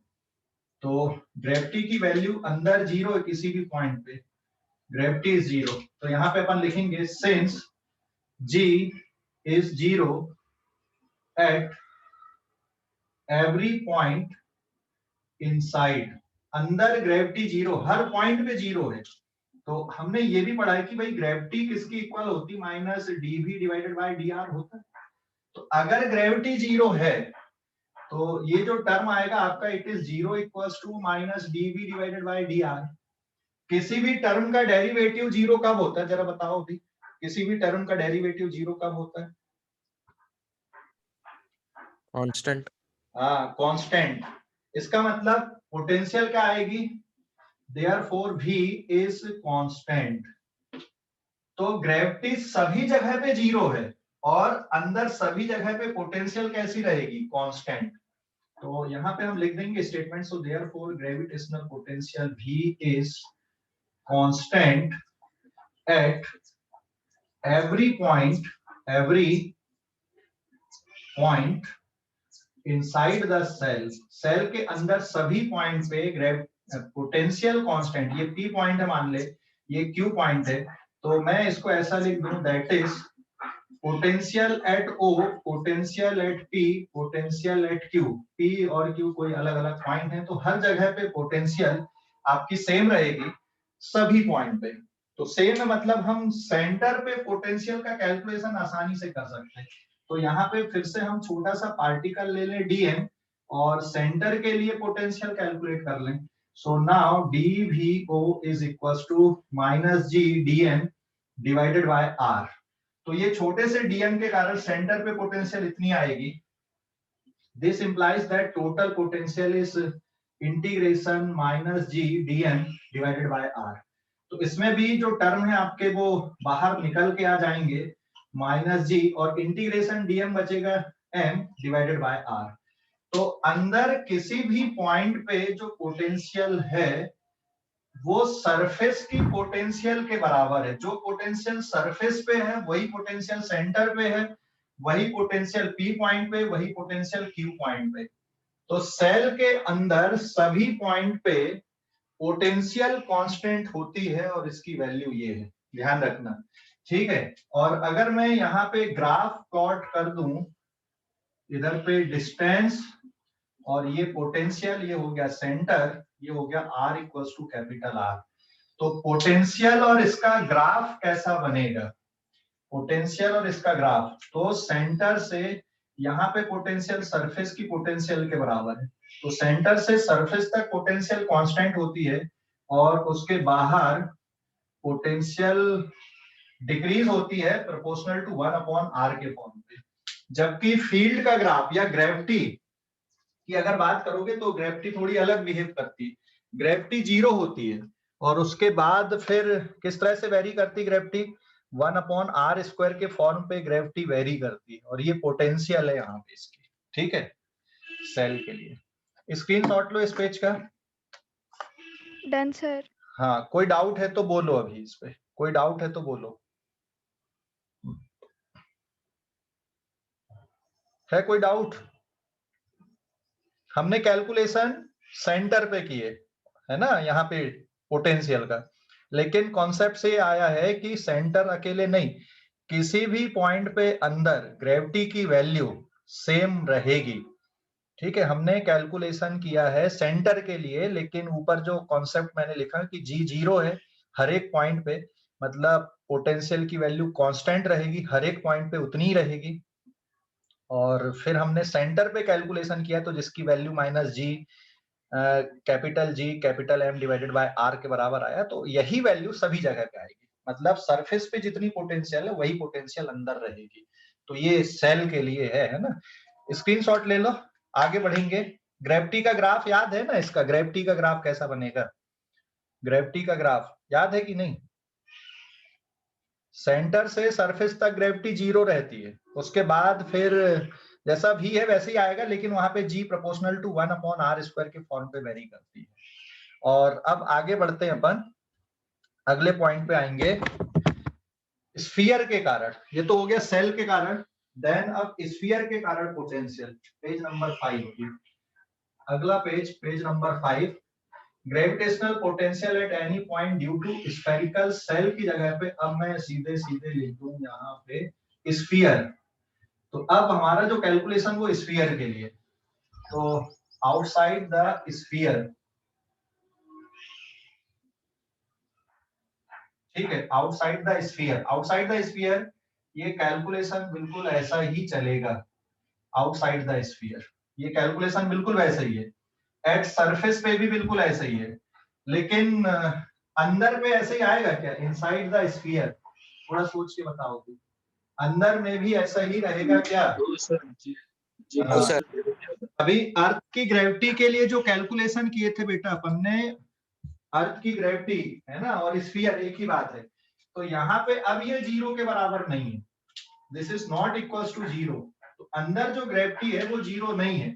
तो ग्रेविटी की वैल्यू अंदर 0 है, किसी भी पॉइंट पे ग्रेविटी इज 0। तो यहाँ पे अपन लिखेंगे since G is 0 at every point inside, अंदर ग्रेविटी 0, हर पॉइंट पे 0 है। तो हमने ये भी पढ़ा है कि भाई ग्रेविटी किसकी इक्वल होती, minus dv divided by dr होता है। तो अगर ग्रेविटी 0 है तो ये जो टर्म आएगा आपका, it is 0 equals to minus dv divided by dr। किसी भी टर्म का डेरिवेटिव 0 कब होता है, जरा बताओ अभी, किसी भी टर्म का डेरिवेटिव 0 कब होता है? कांस्टेंट। हाँ, कांस्टेंट। इसका मतलब पोटेंशियल क्या आएगी, देयरफॉर v इज कांस्टेंट। तो ग्रेविटी सभी जगह पे 0 है और अंदर सभी जगह पे पोटेंशियल कैसी रहेगी, कांस्टेंट। तो यहाँ पे हम लिख देंगे statement, so therefore gravitational potential v is constant at every point inside the cell, shell के अंदर सभी पॉइंट पे पोटेंशियल कांस्टेंट, ये p पॉइंट है मान ले, ये q पॉइंट है, तो मैं इसको ऐसा लिख दूं, that is potential at O, potential at P, potential at Q। P और Q कोई अलग अलग पॉइंट है, तो हर जगह पे पोटेंशियल आपकी सेम रहेगी सभी पॉइंट पे। तो सेम मतलब हम सेंटर पे पोटेंशियल का कैलकुलेशन आसानी से कर सकते हैं। तो यहाँ पे फिर से हम छोटा सा पार्टिकल ले लें dm और सेंटर के लिए पोटेंशियल कैलकुलेट कर लें। So now dvo is equals to minus g dm divided by r। तो ये छोटे से dm के कारण सेंटर पे पोटेंशियल इतनी आएगी। This implies that total potential is integration minus g dm divided by r। तो इसमें भी जो टर्म है आपके वो बाहर निकल के आ जाएंगे, माइनस जी और इंटीग्रेशन dm बचेगा m डिवाइडेड बाय r। तो अंदर किसी भी पॉइंट पे जो पोटेंशियल है वो सरफेस की पोटेंशियल के बराबर है। जो पोटेंशियल सरफेस पे है वही पोटेंशियल सेंटर पे है, वही पोटेंशियल p पॉइंट पे, वही पोटेंशियल q पॉइंट पे। तो सेल के अंदर सभी पॉइंट पे पोटेंशियल कांस्टेंट होती है और इसकी वैल्यू ये है, ध्यान रखना, ठीक है। और अगर मैं यहाँ पे ग्राफ प्लॉट कर दूं, इधर पे डिस्टेंस और ये पोटेंशियल, ये हो गया सेंटर, ये हो गया r equals to capital R। तो पोटेंशियल और इसका ग्राफ कैसा बनेगा, पोटेंशियल और इसका ग्राफ, तो सेंटर से यहाँ पे पोटेंशियल सरफेस की पोटेंशियल के बराबर है। तो सेंटर से सरफेस तक पोटेंशियल कांस्टेंट होती है और उसके बाहर पोटेंशियल डिक्रीज होती है प्रोपोर्शनल टू 1 अपॉन r के फॉर्म पे। जबकि फील्ड का ग्राफ या ग्रेविटी की अगर बात करोगे तो ग्रेविटी थोड़ी अलग बिहेव करती है। ग्रेविटी 0 होती है और उसके बाद फिर किस तरह से वेरी करती ग्रेविटी, 1/r² के फॉर्म पे ग्रेविटी वेरी करती है और ये पोटेंशियल है यहाँ पे इसकी, ठीक है, सेल के लिए। स्क्रीनशॉट लो इस पेज का। Done sir. हाँ, कोई डाउट है तो बोलो, अभी इस पे कोई डाउट है तो बोलो। है कोई डाउट? हमने कैलकुलेशन सेंटर पे किए है ना, यहाँ पे पोटेंशियल का, लेकिन कॉन्सेप्ट से आया है कि सेंटर अकेले नहीं, किसी भी पॉइंट पे अंदर ग्रेविटी की वैल्यू सेम रहेगी, ठीक है। हमने कैलकुलेशन किया है सेंटर के लिए, लेकिन ऊपर जो कॉन्सेप्ट मैंने लिखा कि जी जीरो है हर एक पॉइंट पे, मतलब पोटेंशियल की वैल्यू कांस्टेंट रहेगी, हर एक पॉइंट पे उतनी ही रहेगी। और फिर हमने सेंटर पे कैलकुलेशन किया तो जिसकी value -g capital G capital M divided by R के बराबर आया, तो यही वैल्यू सभी जगह पे आएगी, मतलब सरफेस पे जितनी पोटेंशियल है वही पोटेंशियल अंदर रहेगी। तो ये सेल के लिए है ना। स्क्रीनशॉट ले लो, आगे बढ़ेंगे। ग्रेविटी का ग्राफ याद है ना, इसका ग्रेविटी का ग्राफ कैसा बनेगा? ग्रेविटी का ग्राफ याद है कि नहीं? सेंटर से सरफेस तक ग्रेविटी जीरो रहती है, उसके बाद फिर जैसा भी है वैसे ही आएगा, लेकिन वहां पे G प्रोपोर्शनल टू 1/r² के फॉर्म पे वेरी करती है। और अब आगे बढ़ते हैं अपन, अगले पॉइंट पे आएंगे। स्फीयर के कारण, ये तो हो गया सेल के कारण, देन अब स्फीयर के कारण पोटेंशियल, पेज नंबर 5। अगला page, page number 5। Gravitational potential at any point due to spherical shell की जगह पे अब मैं सीधे सीधे लिख दूं यहाँ पे स्फीयर। तो अब हमारा जो कैलकुलेशन वो स्फीयर के लिए, तो आउटसाइड द स्फीयर, ठीक है, outside the sphere, outside the sphere ये कैलकुलेशन बिल्कुल ऐसा ही चलेगा। आउटसाइड द स्फीयर ये कैलकुलेशन बिल्कुल वैसा ही है, एट सरफेस पे भी बिल्कुल ऐसा ही है, लेकिन अंदर पे ऐसे ही आएगा क्या? इनसाइड द स्फीयर, थोड़ा सोच के बताओ कि अंदर में भी ऐसा ही रहेगा क्या? सर अभी अर्थ की ग्रेविटी के लिए जो कैलकुलेशन किए थे बेटा अपन ने, अर्थ की ग्रेविटी है ना और स्फीयर एक ही बात है, तो यहाँ पे अब ये जीरो के बराबर नहीं है, this is not equals to zero, तो अंदर जो ग्रेविटी है वो जीरो नहीं है,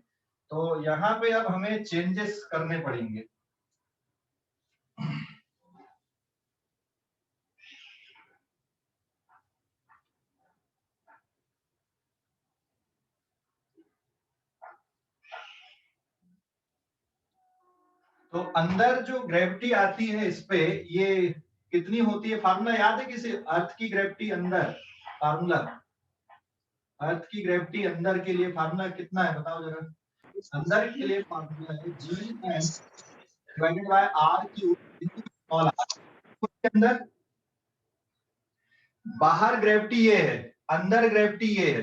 तो यहाँ पे अब हमें चेंजेस करने पड़ेंगे। तो अंदर जो ग्रेविटी आती है इस पे, ये कितनी होती है? फार्मूला याद है किसी? अर्थ की ग्रेविटी अंदर, फार्मूला अर्थ की ग्रेविटी अंदर के लिए फार्मूला कितना है बताओ जरा। अंदर के लिए फार्मूला है Gm divided bye r³ into small r। के अंदर बाहर ग्रेविटी ये है, अंदर ग्रेविटी ये है,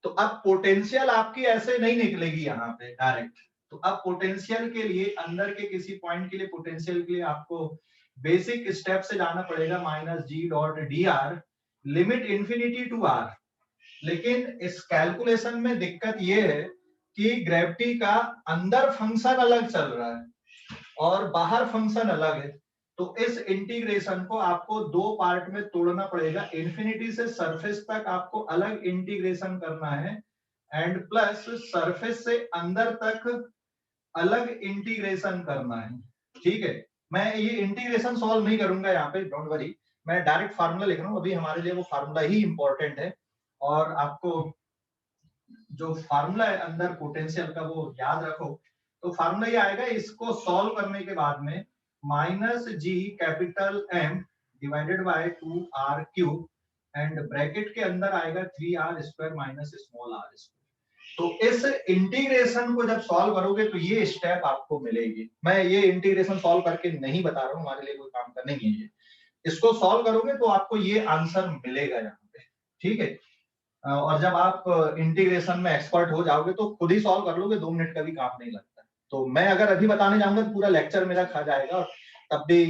तो अब पोटेंशियल आपकी ऐसे नहीं निकलेगी यहाँ पे डायरेक्ट, तो अब पोटेंशियल के लिए अंदर के किसी पॉइंट के लिए पोटेंशियल के लिए आपको बेसिक स्टेप से जाना पड़ेगा, -G.dr limit infinity to r। लेकिन इस कैलकुलेशन में दिक्कत ये है कि ग्रेविटी का अंदर फंक्शन अलग चल रहा है और बाहर फंक्शन अलग है, तो इस इंटीग्रेशन को आपको दो पार्ट में तोड़ना पड़ेगा, इंफिनिटी से सरफेस तक आपको अलग इंटीग्रेशन करना है एंड प्लस सरफेस से अंदर तक अलग इंटीग्रेशन करना है, ठीक है। मैं ये इंटीग्रेशन सॉल्व नहीं करूंगा यहाँ पे, डोंट वरी, मैं डायरेक्ट फार्मूला लिख रहा हूँ, अभी हमारे लिए वो फार्मूला ही इंपॉर्टेंट है, और आपको जो फार्मूला है अंदर पोटेंशियल का वो याद रखो। तो फार्मूला ये आएगा, इसको सॉल्व करने के बाद में -G capital M divided bye 2r³ and bracket के अंदर आएगा 3r² माइनस स्मॉल r²। तो इस इंटीग्रेशन को जब सॉल्व करोगे तो ये स्टेप आपको मिलेगी। मैं ये इंटीग्रेशन सॉल्व करके नहीं बता रहा हूँ, हमारे लिए कोई काम का नहीं है ये, इसको सॉल्व करोगे तो आपको ये आंसर मिलेगा यहाँ पे, ठीक है। और जब आप इंटीग्रेशन में एक्सपर्ट हो जाओगे तो खुद ही सॉल्व कर लोगे, 2 मिनट का भी काम नहीं लगता। तो मैं अगर अभी बताने जाऊंगा तो पूरा लेक्चर मेरा खा जाएगा और तब भी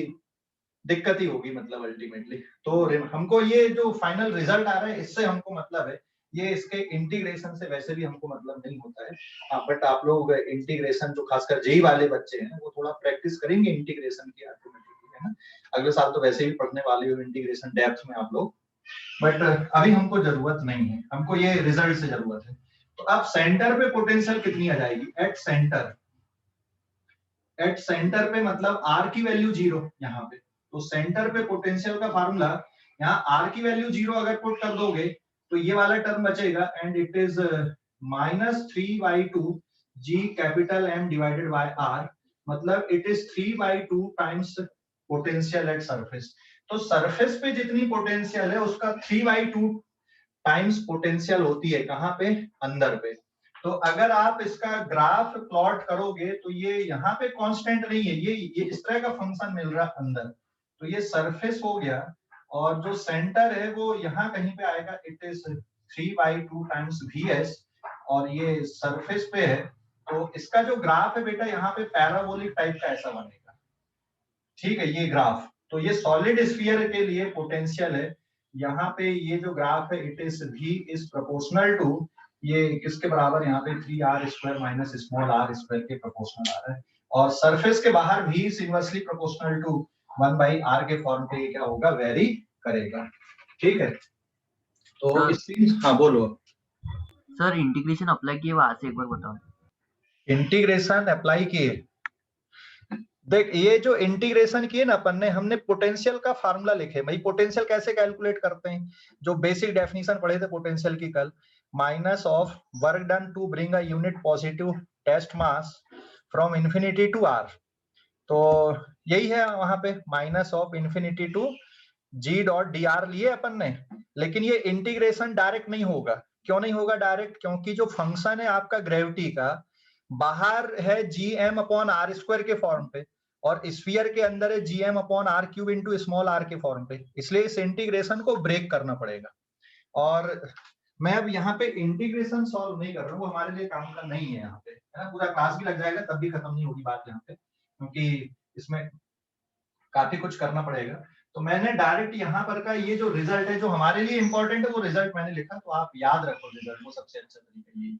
दिक्कत ही होगी, मतलब अल्टीमेटली। तो हमको ये जो फाइनल रिजल्ट आ रहा है इससे हमको मतलब है, ये इसके इंटीग्रेशन से वैसे भी हमको मतलब नहीं होता है। बट आप लोग इंटीग्रेशन जो खासकर जेई वाले बच्चे हैं वो थोड़ा प्रैक्टिस करेंगे इंटीग्रेशन की ऑटोमेटिकली, है ना। अगले साल तो वैसे भी पढ़ने वाले हो इंटीग्रेशन डेप्थ में आप लोग, बट अभी हमको जरूरत नहीं है, हमको ये रिजल्ट से जरूरत है। तो अब सेंटर पे पोटेंशियल कितनी आ जाएगी? एट सेंटर पे मतलब आर की वैल्यू 0 यहाँ पे, तो सेंटर पे पोटेंशियल का फार्मूला, यहाँ आर की वैल्यू 0 अगर पुट कर दोगे तो ये वाला टर्म बचेगा, and it is -3/2 G capital M divided by R, मतलब it is 3/2 times potential at surface. तो सरफेस पे जितनी पोटेंशियल है उसका 3/2 टाइम्स पोटेंशियल होती है कहाँ पे? अंदर पे। तो अगर आप इसका ग्राफ प्लॉट करोगे तो ये यहाँ पे कांस्टेंट नहीं है, ये इस तरह का फंक्शन मिल रहा है अंदर, तो ये सरफेस हो गया, और जो सेंटर है वो यहाँ कहीं पे आएगा, इट इज 3/2 टाइम्स वीएस, और ये सरफेस पे है। तो इसका जो ग्राफ है बेटा यहाँ पे पैराबोलिक टाइप का ऐसा बनेगा, ठीक है, ये ग्राफ। तो ये सॉलिड स्फीयर के लिए पोटेंशियल है, यहाँ पे ये जो ग्राफ है it is v is proportional to, ये किसके बराबर? यहाँ पे 3r² माइनस स्मॉल r² के प्रोपोर्शनल आ रहा है, और सरफेस के बाहर v is inversely proportional to 1/r के फॉर्म पे क्या होगा? वेरी करेगा, ठीक है। तो सर इसकी, हाँ बोलो। सर इंटीग्रेशन अप्लाई किए वहां से एक बार बताओ। इंटीग्रेशन अप्लाई किए, देख ये जो इंटीग्रेशन किए ना अपन ने, हमने पोटेंशियल का फार्मूला लिखे। भाई पोटेंशियल कैसे कैलकुलेट करते हैं? जो बेसिक डेफिनेशन पढ़े थे पोटेंशियल की कल, minus of work done to bring a unit positive test mass from infinity to R. तो यही है वहां पे, minus of infinity to G dot D R लिए अपन ने। लेकिन ये इंटीग्रेशन डायरेक्ट नहीं होगा। क्यों नहीं होगा डायरेक्ट? क्योंकि जो फंक्शन है आपका ग्रेविटी का, बाहर है G M upon R square के फॉर्म पे, और स्फीयर के अंदर है G M upon R cube into small R के फॉर्म पे। इसलिए इस इंटीग्रेशन को ब्रेक करना पड़ेगा। और मैं अब यहाँ पे इंटीग्रेशन सॉल्व नहीं कर रहा हूँ, वो हमारे लिए काम का नहीं है यहाँ पे, है ना। पूरा क्लास भी लग जाएगा तब भी खत्म नहीं होगी बात यहाँ पे, क्योंकि इसमें काफी कुछ करना पड़ेगा। तो मैंने डायरेक्ट यहाँ पर का ये जो रिजल्ट है, जो हमारे लिए इंपॉर्टेंट है, वो रिजल्ट मैंने लिखा। तो आप याद रखो रिजल्ट, वो सबसे अच्छा तरीका यही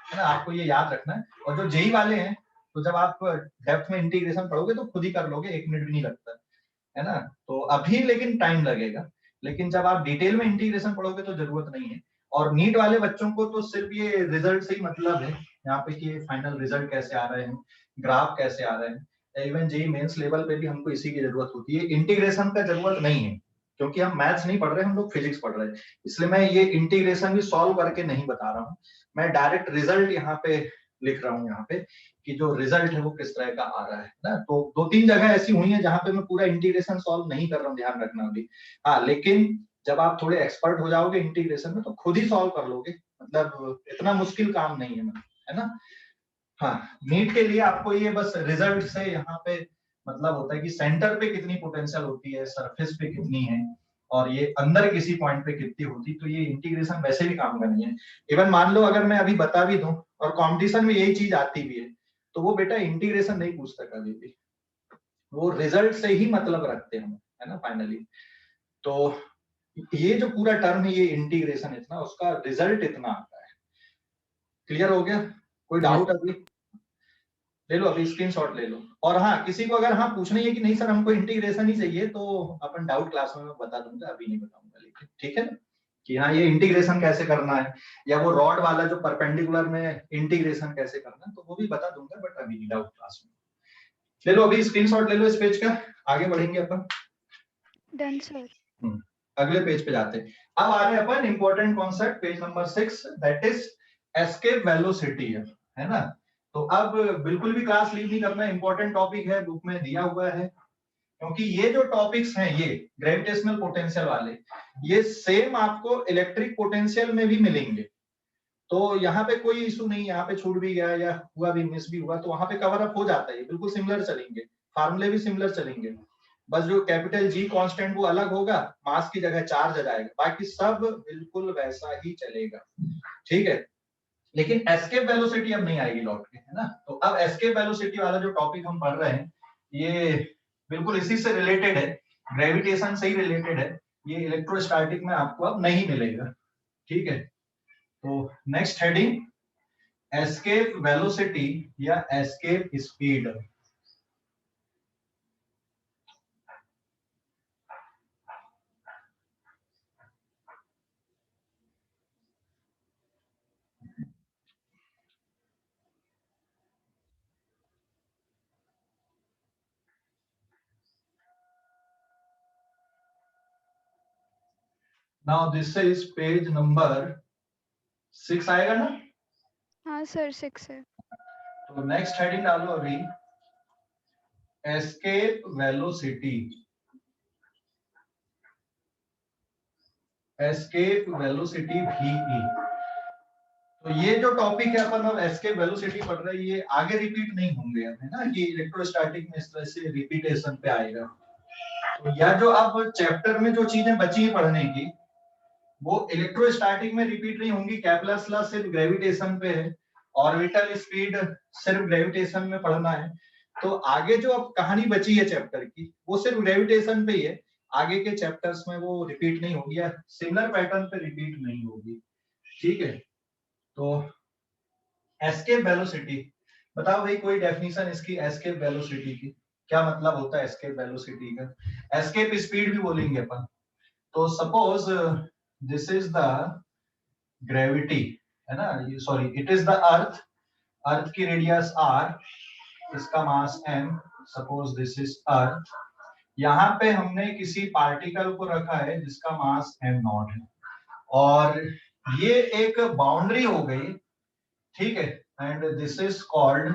है ना, आपको ये याद रखना है। और जो जेई वाले हैं, तो जब आप डेप्थ में इंटीग्रेशन पढ़ोगे तो खुद ही कर लोगे, 1 मिनट भी नहीं लगता है ना। तो अभी लेकिन टाइम लगेगा, लेकिन जब आप डिटेल में इंटीग्रेशन पढ़ोगे तो जरूरत नहीं है। और नीट वाले बच्चों को तो सिर्फ ये रिजल्ट से ही मतलब है यहाँ पे कि फाइनल रिजल्ट कैसे आ रहे हैं, ग्राफ कैसे आ रहे हैं। इवन जेई मेंस लेवल पे भी हमको इसी की जरूरत होती है, इंटीग्रेशन का जरूरत नहीं है, क्योंकि हम मैथ्स नहीं पढ़ रहे, हम लोग फिजिक्स पढ़ रहे हैं। इसलिए मैं ये इंटीग्रेशन भी सॉल्व करके नहीं बता रहा हूँ, मैं डायरेक्ट रिजल्ट यहाँ पे लिख रहा हूँ यहाँ पे, कि जो रिजल्ट है वो किस तरह का आ रहा है ना। तो 2-3 जगह ऐसी हुई है जहां पे मैं पूरा इंटीग्रेशन सॉल्व नहीं कर रहा हूँ, ध्यान रखना अभी। हाँ, लेकिन जब आप थोड़े एक्सपर्ट हो जाओगे इंटीग्रेशन में तो खुद ही सॉल्व कर लोगे, मतलब इतना मुश्किल काम नहीं है ना। हाँ, नीट के लिए आपको ये बस रिजल्ट से यहाँ पे मतलब होता है कि सेंटर पे कितनी पोटेंशियल होती है, सरफेस पे कितनी है, और ये अंदर किसी पॉइंट पे कितनी होती, तो ये इंटीग्रेशन वैसे भी काम का नहीं है। इवन मान लो अगर मैं अभी बता भी दूं और कंपटीशन में यही चीज आती भी है, तो वो बेटा इंटीग्रेशन नहीं पूछता कभी भी, वो रिजल्ट से ही मतलब रखते हैं, है ना फाइनली। तो ये जो पूरा टर्म है, ये इंटीग्रेशन इतना, उसका रिजल्ट इतना आता है। क्लियर हो गया? कोई डाउट अभी? ले लो, अभी स्क्रीनशॉट ले लो। और हाँ, किसी को अगर हाँ पूछना है कि नहीं सर हमको इंटीग्रेशन ही चाहिए, तो अपन डाउट क्लास में मैं बता दूंगा, अभी नहीं बताऊंगा, लेकिन ठीक है ना, कि हाँ ये इंटीग्रेशन कैसे करना है, या वो रॉड वाला जो परपेंडिकुलर में इंटीग्रेशन कैसे करना है, तो वो भी बता दूंगा, बट अभी नहीं, डाउट क्लास में। ले लो अभी स्क्रीनशॉट ले लो इस पेज का, आगे बढ़ेंगे अपन। Done sir. अगले पेज पे जाते हैं। अब आ रहे अपन important concept, page number 6, that is escape velocity, है ना। तो अब बिल्कुल भी क्लास लीव नहीं करना, इंपॉर्टेंट टॉपिक है, बुक में दिया हुआ है, क्योंकि ये जो टॉपिक्स हैं, ये ग्रेविटेशनल पोटेंशियल वाले, ये सेम आपको इलेक्ट्रिक पोटेंशियल में भी मिलेंगे। तो यहाँ पे कोई इशू नहीं, यहाँ पे छूट भी गया या हुआ भी, मिस भी हुआ, तो वहां पे कवर अप हो जाता है, बिल्कुल सिमिलर चलेंगे, फार्मूले भी सिमिलर चलेंगे। बस जो कैपिटल जी कांस्टेंट वो अलग होगा, मास की जगह चार्ज आ जाएगा, बाकी सब बिल्कुल वैसा ही चलेगा, ठीक है। लेकिन एस्केप वेलोसिटी अब नहीं आएगी लौट के, है ना। तो अब एस्केप वेलोसिटी वाला जो टॉपिक हम पढ़ रहे हैं, ये बिल्कुल इसी से रिलेटेड है, ग्रेविटेशन से ही रिलेटेड है, ये इलेक्ट्रोस्टैटिक में आपको अब नहीं मिलेगा, ठीक है। तो नेक्स्ट हेडिंग, एस्केप वेलोसिटी या escape speed. Now this is page number 6 आएगा ना? हाँ सर 6 है। तो नेक्स्ट हेडिंग डालो अभी, escape velocity. Escape velocity VE। तो ये जो टॉपिक है अपन अब एस्केप वेलोसिटी पढ़ रहे हैं, ये आगे रिपीट नहीं होंगे, है ना, कि इलेक्ट्रोस्टैटिक में इस तरह से रिपीटेशन पे आएगा। तो या जो अब चैप्टर में जो चीजें बची है पढ़ने की, वो इलेक्ट्रोस्टैटिक में रिपीट नहीं होंगी। कैप्लस लॉ सिर्फ ग्रेविटेशन पे है, ऑर्बिटल स्पीड सिर्फ ग्रेविटेशन में पढ़ना है। तो आगे जो अब कहानी बची है चैप्टर की, वो सिर्फ ग्रेविटेशन पे ही है। आगे के चैप्टर्स में वो रिपीट नहीं होगी या सिमिलर पैटर्न पे रिपीट नहीं होगी। ठीक है, तो एस्केप वेलोसिटी बताओ भाई, कोई डेफिनेशन इसकी एस्केप वेलोसिटी की, क्या मतलब होता है एस्केप वेलोसिटी का? एस्केप स्पीड भी बोलेंगे अपन। तो suppose this is the gravity, है ना, sorry it is the earth. Earth की रेडियस r, इसका mass m। Suppose this is earth. यहाँ पे हमने किसी पार्टिकल को रखा है जिसका मास m0 है, और ये एक बाउंड्री हो गई, ठीक है, and this is called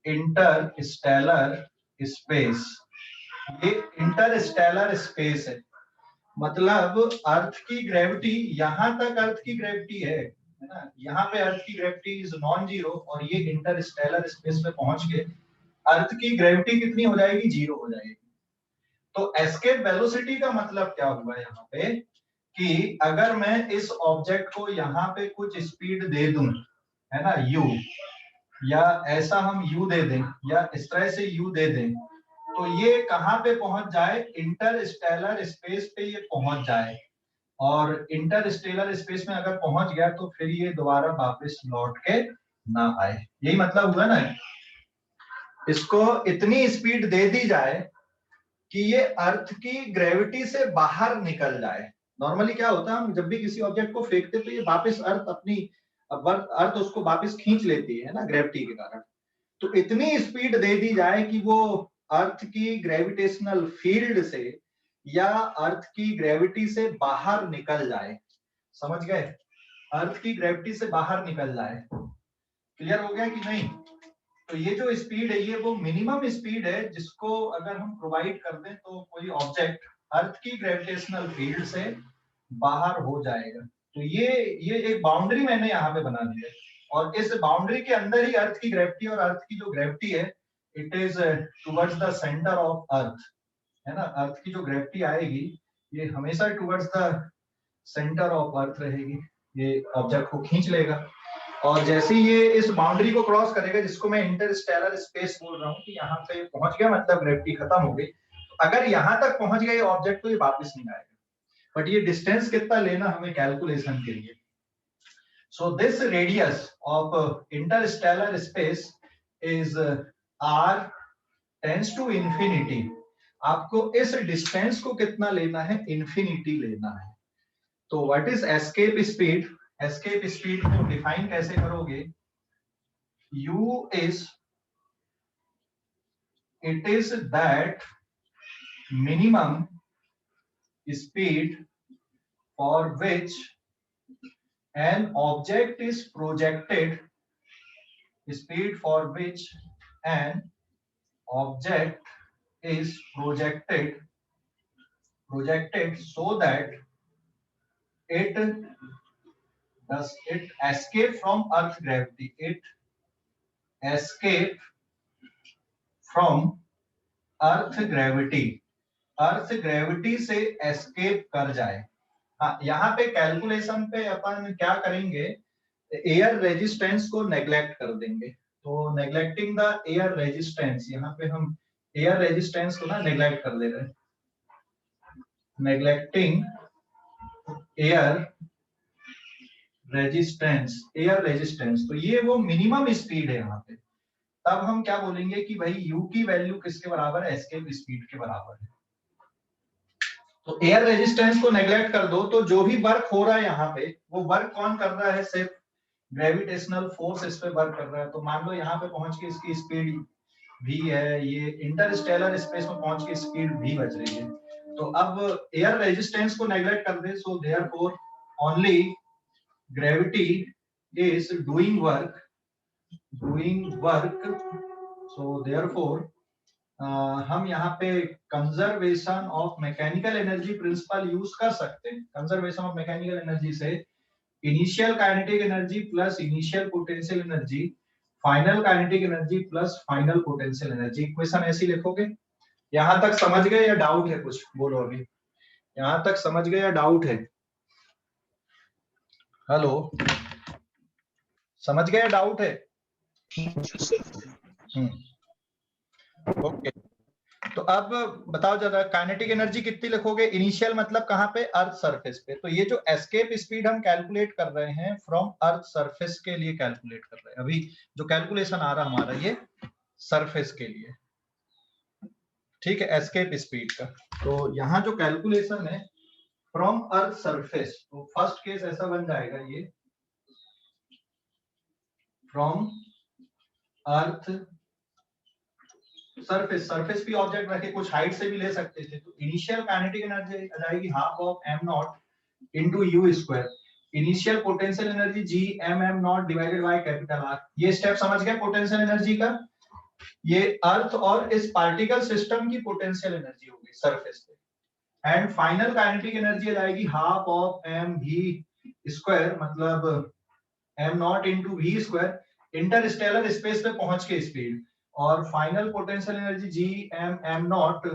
Interstellar space. ये इंटरस्टेलर स्पेस है, मतलब अर्थ की ग्रेविटी, यहां तक अर्थ की ग्रेविटी है ना, यहाँ पे अर्थ की ग्रेविटी इज नॉन जीरो, और ये इंटरस्टेलर स्पेस पे पहुंच के अर्थ की ग्रेविटी कितनी हो जाएगी? 0 हो जाएगी। तो एस्केप वेलोसिटी का मतलब क्या हुआ यहाँ पे, कि अगर मैं इस ऑब्जेक्ट को यहाँ पे कुछ स्पीड दे दूं, है ना, u, या ऐसा हम u दे दें, या इस तरह से u दे दें, तो ये कहां पे पहुंच जाए? इंटरस्टेलर स्पेस पे ये पहुंच जाए। और इंटरस्टेलर स्पेस में अगर पहुंच गया तो फिर ये दोबारा वापस लौट के ना आए। यही मतलब हुआ ना, इसको इतनी स्पीड दे दी जाए कि ये अर्थ की ग्रेविटी से बाहर निकल जाए। नॉर्मली क्या होता है, हम जब भी किसी ऑब्जेक्ट को फेंकते तो ये वापस अर्थ अपनी अर्थ उसको वापस खींच लेती है ना, ग्रेविटी के कारण। तो इतनी स्पीड दे दी जाए कि वो अर्थ की ग्रेविटेशनल फील्ड से या अर्थ की ग्रेविटी से बाहर निकल जाए। समझ गए? अर्थ की ग्रेविटी से बाहर निकल जाए। क्लियर हो गया कि नहीं? तो ये जो स्पीड है, ये वो मिनिमम स्पीड है जिसको अगर हम प्रोवाइड कर दें तो कोई ऑब्जेक्ट अर्थ की ग्रेविटेशनल फील्ड से बाहर हो जाएगा। तो ये एक बाउंड्री मैंने यहाँ पे बना दी है, और इस बाउंड्री के अंदर ही अर्थ की ग्रेविटी, और अर्थ की जो ग्रेविटी है it is towards the centre of earth, है ना। अर्थ की जो ग्रेविटी आएगी ये हमेशा towards the centre of earth रहेगी, ये ऑब्जेक्ट को खींच लेगा। और जैसे ही ये इस बाउंड्री को क्रॉस करेगा, जिसको मैं इंटरस्टेलर स्पेस बोल रहा हूँ, कि यहाँ पे पहुंच गया मतलब ग्रेविटी खत्म हो गई, अगर यहाँ तक पहुंच गया ये ऑब्जेक्ट तो ये वापस नहीं आएगा। बट ये डिस्टेंस कितना लेना हमें कैलकुलेशन के लिए। So this radius of interstellar space is r tends to infinity. आपको इस डिस्टेंस को कितना लेना है? इंफिनिटी लेना है। तो what is escape speed? Escape speed को डिफाइन कैसे करोगे? u is, it is that minimum speed for which an object is projected, speed for which an object is projected so that it does it escape from earth gravity, it escape from earth gravity, earth gravity से एस्केप कर जाए। हाँ, यहाँ पे कैलकुलेशन पे अपन क्या करेंगे? एयर रेजिस्टेंस को नेग्लेक्ट कर देंगे। तो नेग्लेक्टिंग द एयर रेजिस्टेंस, यहाँ पे हम एयर रेजिस्टेंस को ना नेग्लेक्ट कर दे रहे हैं। Neglecting air resistance, air resistance, तो ये वो मिनिमम स्पीड है यहाँ पे। तब हम क्या बोलेंगे कि भाई u की वैल्यू किसके बराबर है? एस्केप स्पीड के बराबर है। तो एयर रेजिस्टेंस को नेग्लेक्ट कर दो, तो जो भी वर्क हो रहा है यहाँ पे, वो वर्क कौन कर रहा है? सिर्फ ग्रेविटेशनल फोर्स इस पे वर्क कर रहा है। तो मान लो यहाँ पे पहुंच के इसकी स्पीड v है, ये इंटरस्टेलर स्पेस में पहुंच के स्पीड v बच रही है। तो अब एयर रेजिस्टेंस को नेग्लेक्ट कर दे, so therefore only gravity is doing work, so therefore हम यहाँ पे conservation of mechanical energy principle use कर सकते हैं। कंजर्वेशन ऑफ मैकेनिकल एनर्जी से initial kinetic energy plus initial potential energy, final kinetic energy plus final potential energy, equation ऐसी लिखोगे। यहां तक समझ गए या डाउट है कुछ? बोलो अभी, यहां तक समझ गए या डाउट है? हेलो, समझ गए या डाउट है? ओके, तो अब बताओ जरा, काइनेटिक एनर्जी कितनी लिखोगे? इनिशियल मतलब कहां पे? अर्थ सरफेस पे। तो ये जो एस्केप स्पीड हम कैलकुलेट कर रहे हैं फ्रॉम अर्थ सरफेस के लिए कैलकुलेट कर रहे हैं। अभी जो कैलकुलेशन आ रहा हमारा ये सरफेस के लिए, ठीक है, एस्केप स्पीड का। तो यहाँ जो कैलकुलेशन है फ्रॉम अर्थ सरफेस, तो फर्स्ट केस ऐसा बन जाएगा ये, फ्रॉम अर्थ सरफेस, सरफेस भी ऑब्जेक्ट रखे, कुछ हाइट से भी ले सकते थे। तो इनिशियल काइनेटिक एनर्जी आ जाएगी half of m not into u square, initial potential energy g m not divided by capital R। ये स्टेप समझ गए पोटेंशियल एनर्जी का? ये अर्थ और इस पार्टिकल सिस्टम की पोटेंशियल एनर्जी होगी सरफेस पे। एंड फाइनल काइनेटिक एनर्जी आ जाएगी half of m v square, मतलब m not into v square, Interstellar space पे पहुंच के स्पीड। और final potential energy G am not,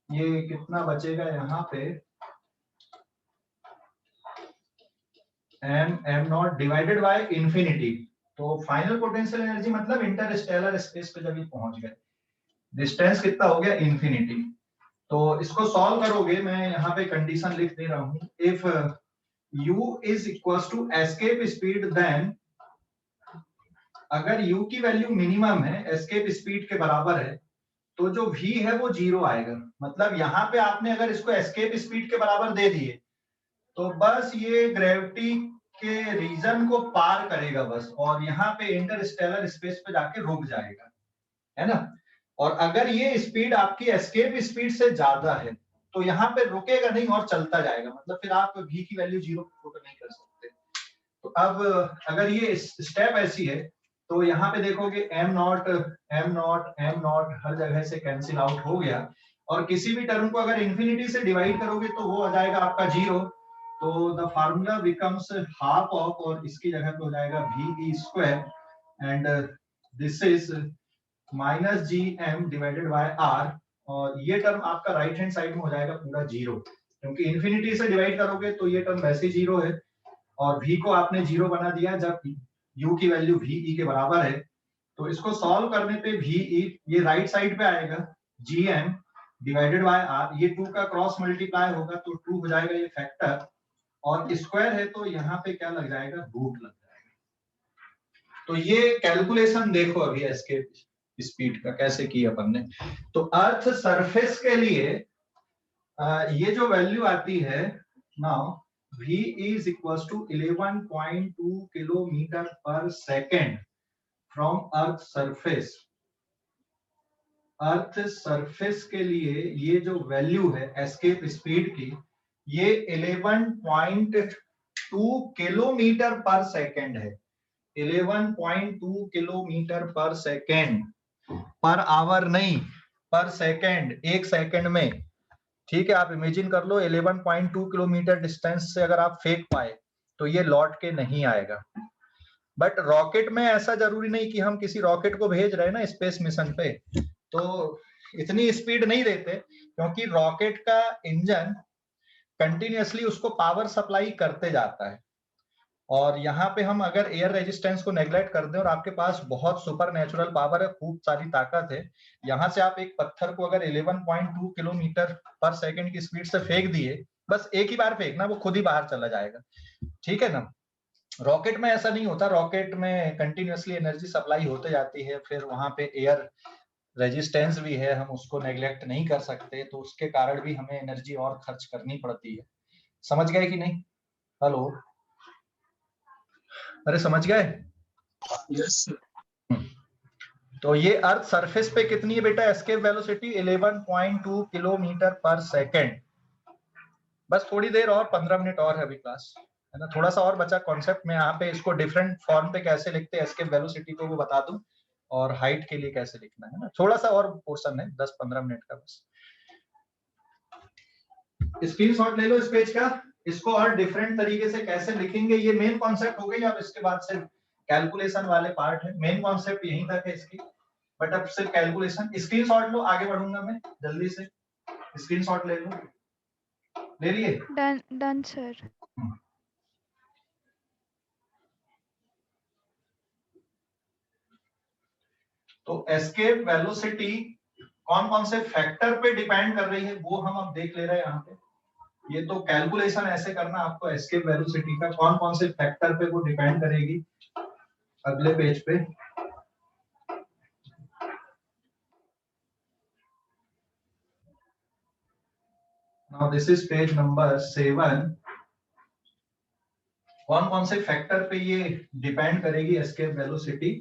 ये कितना बचेगा यहाँ पे, M naught divided by infinity. तो फाइनल पोटेंशियल एनर्जी मतलब इंटरस्टेलर स्पेस पे जब ये पहुंच गए, डिस्टेंस कितना हो गया? इंफिनिटी। तो इसको सॉल्व करोगे, मैं यहाँ पे कंडीशन लिख दे रहा हूँ, if u is equal to escape speed, then अगर u की वैल्यू मिनिमम है, एस्केप स्पीड के बराबर है, तो जो v है वो 0 आएगा। मतलब यहाँ पे आपने अगर इसको एस्केप स्पीड के बराबर दे दिए तो बस ये ग्रेविटी के रीजन को पार करेगा बस, और यहाँ पे इंटरस्टेलर स्पेस पे जाके रुक जाएगा, है ना। और अगर ये स्पीड आपकी एस्केप स्पीड से ज्यादा है तो यहाँ पे रुकेगा नहीं और चलता जाएगा, मतलब फिर आप v की वैल्यू 0 पुट नहीं कर सकते। तो अब अगर ये स्टेप ऐसी है तो यहाँ पे देखोगे m नॉट हर जगह से कैंसिल आउट हो गया, और किसी भी टर्म को अगर इंफिनिटी से डिवाइड करोगे तो वो आ जाएगा आपका 0। तो the formula becomes half of, और इसकी जगह पे हो जाएगा v square, and this is minus G M divided by r, और ये टर्म आपका राइट हैंड साइड में हो जाएगा पूरा 0, क्योंकि इंफिनिटी से डिवाइड करोगे तो ये टर्म वैसे 0 है, और v को आपने 0 बना दिया जब u की वैल्यू ve के बराबर है। तो इसको सॉल्व करने पे ve ये राइट साइड पे आएगा, gm डिवाइडेड बाय r, ये 2 का क्रॉस मल्टीप्लाई होगा तो 2 हो जाएगा ये फैक्टर, और स्क्वायर है तो यहाँ पे क्या लग जाएगा? रूट लग जाएगा। तो ये कैलकुलेशन देखो अभी एस्केप स्पीड का कैसे किया अपन ने। तो अर्थ सरफेस के लिए ये जो वैल्यू आती है now, v is equals to 11.2 kilometre per second from earth surface. Earth surface के लिए ये जो वैल्यू है एस्केप स्पीड की, ये 11.2 किलोमीटर पर सेकेंड है। 11.2 kilometre per second, per hour नहीं, पर सेकेंड, एक सेकेंड में, ठीक है। आप इमेजिन कर लो 11.2 किलोमीटर डिस्टेंस से अगर आप फेंक पाए तो ये लौट के नहीं आएगा। बट रॉकेट में ऐसा जरूरी नहीं कि हम किसी रॉकेट को भेज रहे हैं ना स्पेस मिशन पे, तो इतनी स्पीड नहीं देते, क्योंकि रॉकेट का इंजन कंटिन्यूअसली उसको पावर सप्लाई करते जाता है। और यहाँ पे हम अगर एयर रेजिस्टेंस को नेग्लेक्ट कर दें और आपके पास बहुत सुपर नेचुरल पावर है, खूब सारी ताकत है, यहाँ से आप एक पत्थर को अगर 11.2 किलोमीटर पर सेकंड की स्पीड से फेंक दिए, बस एक ही बार फेंकना, वो खुद ही बाहर चला जाएगा, ठीक है ना। रॉकेट में ऐसा नहीं होता, रॉकेट में कंटिन्यूअसली एनर्जी सप्लाई होते जाती है, फिर वहां पे एयर रेजिस्टेंस भी है, हम उसको नेग्लेक्ट नहीं कर सकते, तो उसके कारण भी हमें एनर्जी और खर्च करनी पड़ती है। समझ गए कि नहीं? हेलो, अरे समझ गए? यस। तो ये अर्थ सरफेस पे कितनी है बेटा escape velocity 11.2 kilometre per second. बस थोड़ी देर और 15 मिनट और है अभी क्लास, है ना, थोड़ा सा और बचा कॉन्सेप्ट में। यहाँ पे इसको डिफरेंट फॉर्म पे कैसे लिखते हैं एस्केप वेलोसिटी को वो बता दूं, और हाइट के लिए कैसे लिखना है ना, थोड़ा सा और पोर्शन है 10-15 मिनट का बस। स्क्रीनशॉट ले लो इस पेज का, इसको और डिफरेंट तरीके से कैसे लिखेंगे ये मेन कॉन्सेप्ट हो गई। अब इसके बाद सिर्फ कैलकुलेशन वाले पार्ट है, मेन कॉन्सेप्ट यहीं तक है इसकी, बट अब सिर्फ कैलकुलेशन। स्क्रीनशॉट लो, आगे बढ़ूंगा मैं जल्दी से, स्क्रीनशॉट ले लो, ले लिए? Done sir. तो एस्केप वेलोसिटी कौन कौन से फैक्टर पे डिपेंड कर रही है वो हम अब देख ले रहे हैं यहाँ पे। ये तो कैलकुलेशन ऐसे करना आपको एस्केप वेलोसिटी का कौन कौन से फैक्टर पे वो डिपेंड करेगी अगले पेज पे। Now this is page number 7। कौन कौन से फैक्टर पे ये डिपेंड करेगी एस्केप वेलोसिटी,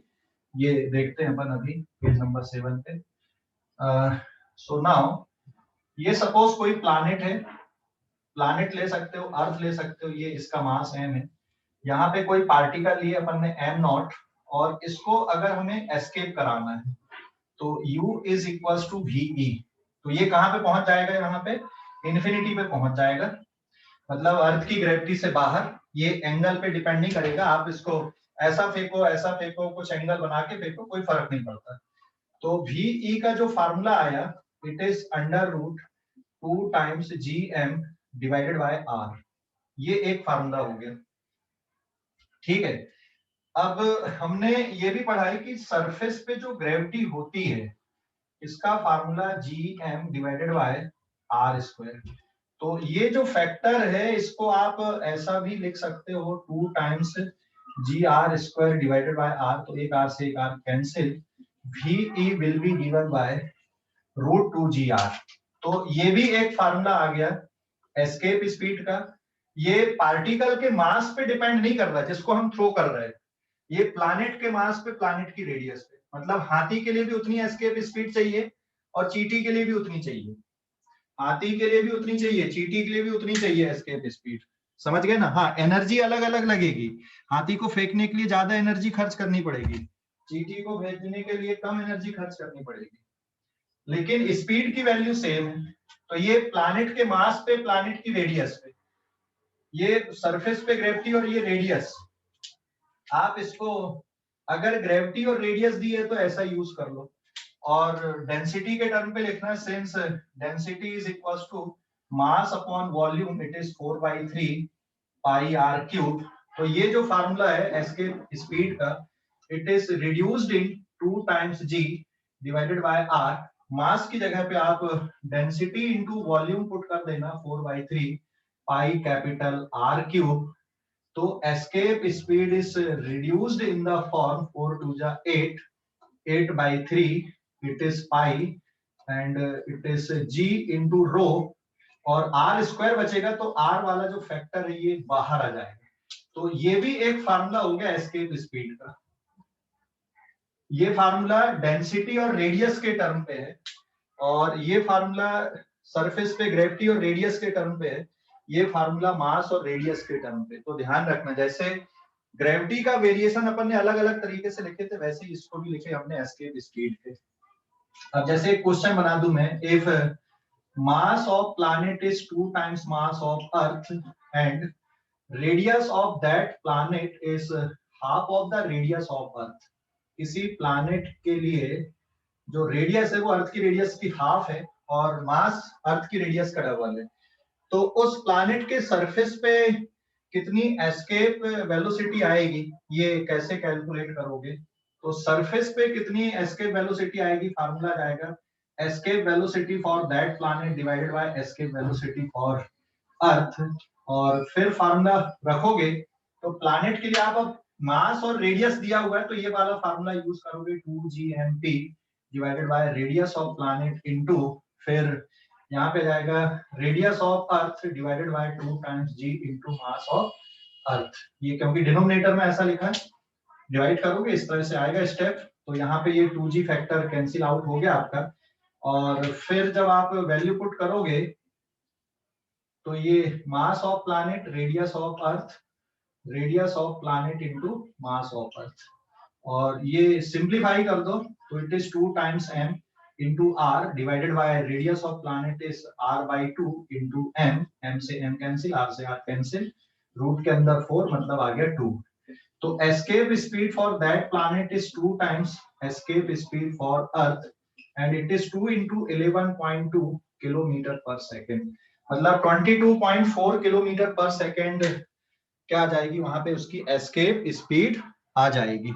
ये देखते हैं अपन अभी पेज नंबर 7 पे। सो नाउ ये सपोज कोई प्लैनेट है, प्लैनेट ले सकते हो, अर्थ ले सकते हो, ये इसका मास m है। यहाँ पे कोई पार्टिकल लिए अपन ने m0, और इसको अगर हमें एस्केप कराना है तो u is equal to ve। तो ये कहाँ पे पहुंच जाएगा, यहाँ पे इन्फिनिटी पे पहुंच जाएगा, मतलब अर्थ की ग्रेविटी से बाहर। ये एंगल पे डिपेंड नहीं करेगा, आप इसको ऐसा फेंको कुछ एंगल बना के फेंको, कोई फर्क नहीं पड़ता। तो ve का जो फार्मूला आया, it is under root 2 times gm divided by r। ये एक फार्मूला हो गया, ठीक है। अब हमने ये भी पढ़ा है कि सरफेस पे जो ग्रेविटी होती है इसका formula gm divided by r square. तो ये जो फैक्टर है इसको आप ऐसा भी लिख सकते हो 2 times gr square divided by r। तो एक r से एक r cancel, ve will be given by root 2 gr। तो ये भी एक फार्मूला आ गया एस्केप स्पीड का। ये पार्टिकल के मास पे डिपेंड नहीं कर रहा जिसको हम थ्रो कर रहे हैं, ये प्लैनेट के मास पे, प्लैनेट की रेडियस पे। मतलब हाथी के लिए भी उतनी एस्केप स्पीड चाहिए और चींटी के लिए भी उतनी चाहिए, हाथी के लिए भी उतनी चाहिए, चींटी के लिए भी उतनी चाहिए एस्केप स्पीड। समझ गए ना? हाँ, एनर्जी अलग अलग लगेगी, हाथी को फेंकने के लिए ज्यादा एनर्जी खर्च करनी पड़ेगी, चींटी को भेजने के लिए कम एनर्जी खर्च करनी पड़ेगी, लेकिन स्पीड की वैल्यू सेम है। तो ये प्लैनेट के मास पे, प्लैनेट की रेडियस पे, ये सरफेस पे ग्रेविटी और ये रेडियस। आप इसको अगर ग्रेविटी और रेडियस दी है तो ऐसा यूज कर लो, और डेंसिटी के टर्म पे लिखना है, since density is equals to mass upon volume, it is 4/3 pi r cube. तो ये जो फार्मूला है एस्केप स्पीड का, it is reduced in 2 times g divided by r। Mass की जगह पे आप डेंसिटी इंटू वॉल्यूम पुट कर देना 4/3 पाई कैपिटल R क्यूब। तो escape speed is reduced in the form 4 2 जा 8, 8/3 it is pi, and it is g into rho, और r स्क्वायर बचेगा तो r वाला जो फैक्टर है ये बाहर आ जाएगा। तो ये भी एक फार्मूला हो गया एस्केप स्पीड का। ये फार्मूला डेंसिटी और रेडियस के टर्म पे है, और ये फार्मूला सरफेस पे ग्रेविटी और रेडियस के टर्म पे है, ये फार्मूला मास और रेडियस के टर्म पे। तो ध्यान रखना, जैसे ग्रेविटी का वेरिएशन अपन ने अलग अलग तरीके से लिखे थे, वैसे ही इसको भी लिखे हमने एस्केप स्पीड के। अब जैसे एक क्वेश्चन बना दूं मैं, if mass of planet is 2 times mass of earth and radius of that planet is half of the radius of अर्थ। किसी प्लैनेट के लिए जो रेडियस है वो अर्थ की रेडियस की हाफ है और मास अर्थ की रेडियस का डबल है, तो उस प्लैनेट के सरफेस पे कितनी एस्केप वेलोसिटी आएगी, ये कैसे कैलकुलेट करोगे? तो सरफेस पे कितनी एस्केप वेलोसिटी आएगी, फार्मूला जाएगा escape velocity for that planet divided by escape velocity for earth, और फिर फार्मूला रखोगे। तो प्लैनेट के लिए आप अब मास और रेडियस दिया हुआ है तो ये वाला फार्मूला यूज करोगे 2gmp divided by radius of planet into, फिर यहाँ पे जाएगा radius of earth divided by 2 times g into mass of अर्थ। ये क्योंकि डिनोमिनेटर में ऐसा लिखा है, डिवाइड करोगे इस तरह से आएगा स्टेप, तो यहाँ पे ये 2g फैक्टर कैंसिल आउट हो गया आपका, और फिर जब आप वैल्यू पुट करोगे तो ये mass of planet, radius of Earth, radius of planet into mass of Earth, और ये सिंप्लीफाई कर दो तो it is 2 times m into R divided by radius of planet is r by 2 into m, m से m कैंसिल, r से r कैंसिल, रूट के अंदर 4 मतलब आ गया 2। तो escape speed for that planet is 2 times escape speed for earth and it is 2 into 11.2 kilometre per second, मतलब 22.4 किलोमीटर पर सेकेंड क्या आ जाएगी वहां पे उसकी एस्केप स्पीड आ जाएगी,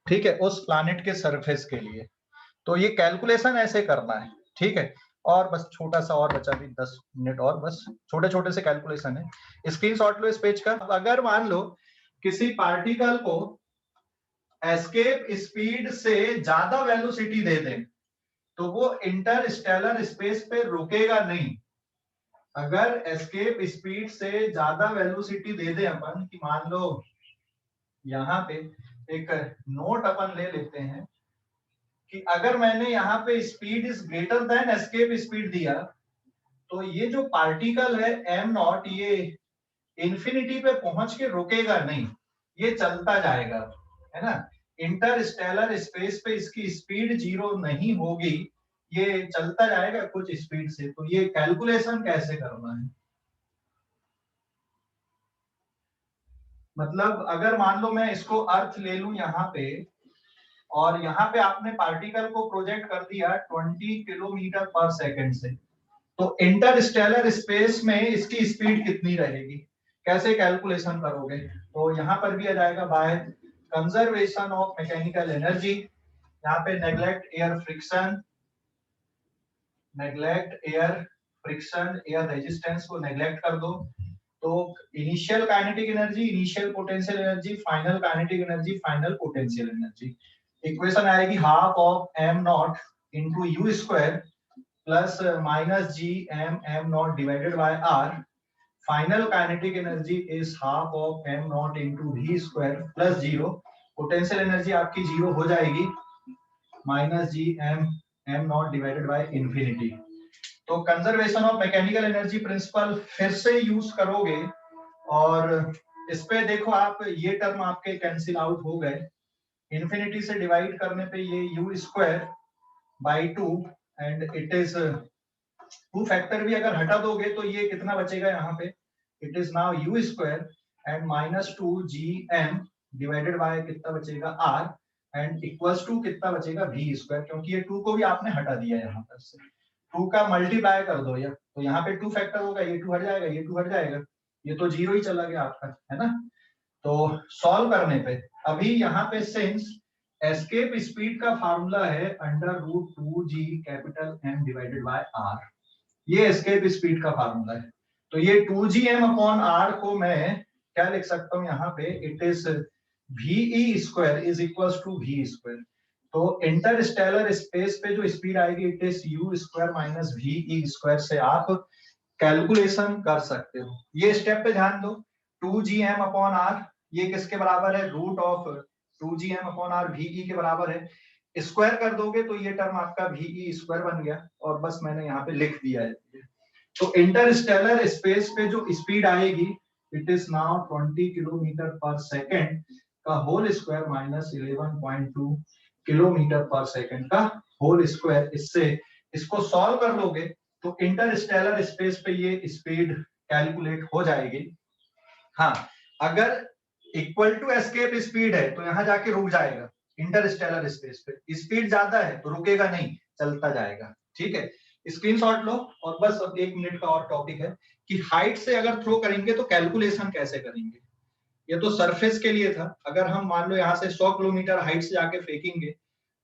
ठीक है, उस प्लैनेट के सरफेस के लिए। तो ये कैलकुलेशन ऐसे करना है, ठीक है। और बस छोटा सा और बचा भी 10 मिनट और, बस छोटे छोटे से कैलकुलेशन है, स्क्रीनशॉट लो इस पेज का। अगर मान लो किसी पार्टिकल को एस्केप स्पीड से ज्यादा वेलोसिटी दे दें तो वो इंटरस्टेलर स्पेस पे रुकेगा नहीं। अगर एस्केप स्पीड से ज्यादा वेलोसिटी दे दे अपन, कि मान लो यहाँ पे एक नोट अपन ले लेते हैं कि अगर मैंने यहाँ पे speed is greater than escape speed दिया तो ये जो पार्टिकल है m नॉट, ये इंफिनिटी पे पहुंच के रुकेगा नहीं, ये चलता जाएगा, है ना। इंटरस्टेलर स्पेस पे इसकी स्पीड 0 नहीं होगी, ये चलता जाएगा कुछ स्पीड से। तो ये कैलकुलेशन कैसे करना है, मतलब अगर मान लो मैं इसको अर्थ ले लूं यहाँ पे, और यहाँ पे आपने पार्टिकल को प्रोजेक्ट कर दिया 20 किलोमीटर पर सेकेंड से, तो इंटरस्टेलर स्पेस में इसकी स्पीड कितनी रहेगी, कैसे कैलकुलेशन करोगे? तो यहाँ पर भी आ जाएगा by conservation of mechanical energy, यहाँ पे neglect air friction, air resistance को नेग्लेक्ट कर दो, तो initial kinetic energy, initial potential energy, final kinetic energy, final potential energy. Equation आएगी half of m naught into u square plus minus G M naught divided by r। Final kinetic energy is half of m naught into v square plus 0। Potential energy आपकी 0 हो जाएगी, minus G M naught divided by infinity. तो conservation of mechanical energy principle फिर से यूज करोगे, और इस पे देखो आप ये टर्म आपके कैंसिल आउट हो गए, इंफिनिटी से डिवाइड करने पे ये u square by 2 and it is 2 factor भी अगर हटा दोगे तो ये कितना बचेगा यहाँ पे, it is now u square and minus 2 gm divided by कितना बचेगा r एंड इक्वल्स टू कितना बचेगा v स्क्वायर, क्योंकि ये 2 को भी आपने हटा दिया यहाँ पर से, 2 का मल्टीप्लाई कर दो या, तो यहाँ पे 2 फैक्टर होगा, ये 2 हट जाएगा, ये 2 हट जाएगा, ये तो 0 ही चला गया आपका, है ना। तो सॉल्व करने पे अभी यहाँ पे सिंस एस्केप स्पीड का फार्मूला है under root 2g capital M divided by r, ये एस्केप स्पीड का फार्मूला है। तो ये 2gm अपॉन r को मैं क्या लिख सकता हूँ यहाँ पे, it is ve square is equals to v square. तो इंटरस्टेलर स्पेस पे जो स्पीड आएगी it is u square minus ve square से आप कैलकुलेशन कर सकते हो। ये स्टेप पे ध्यान दो, 2gm अपॉन r ये किसके बराबर है, root of 2gm upon r ve के बराबर है, स्क्वायर कर दोगे तो ये टर्म आपका ve स्क्वायर बन गया, और बस मैंने यहाँ पे लिख दिया है। तो इंटरस्टेलर स्पेस पे जो स्पीड आएगी it is now 20 kilometre per second का whole square minus 11.2 kilometre per second का होल स्क्वायर। इससे इसको सॉल्व कर लोगे तो इंटरस्टेलर स्पेस पे ये स्पीड कैलकुलेट हो जाएगी। हाँ, अगर इक्वल टू एस्केप स्पीड है तो यहाँ जाके रुक जाएगा, इंटरस्टेलर स्पेस पे स्पीड ज्यादा है तो रुकेगा नहीं, चलता जाएगा, ठीक है। स्क्रीनशॉट लो, और बस अब 1 मिनट का और टॉपिक है कि हाइट से अगर थ्रो करेंगे तो कैलकुलेशन कैसे करेंगे। ये तो सरफेस के लिए था, अगर हम मान लो यहाँ से 100 किलोमीटर हाइट से जाके फेंकेंगे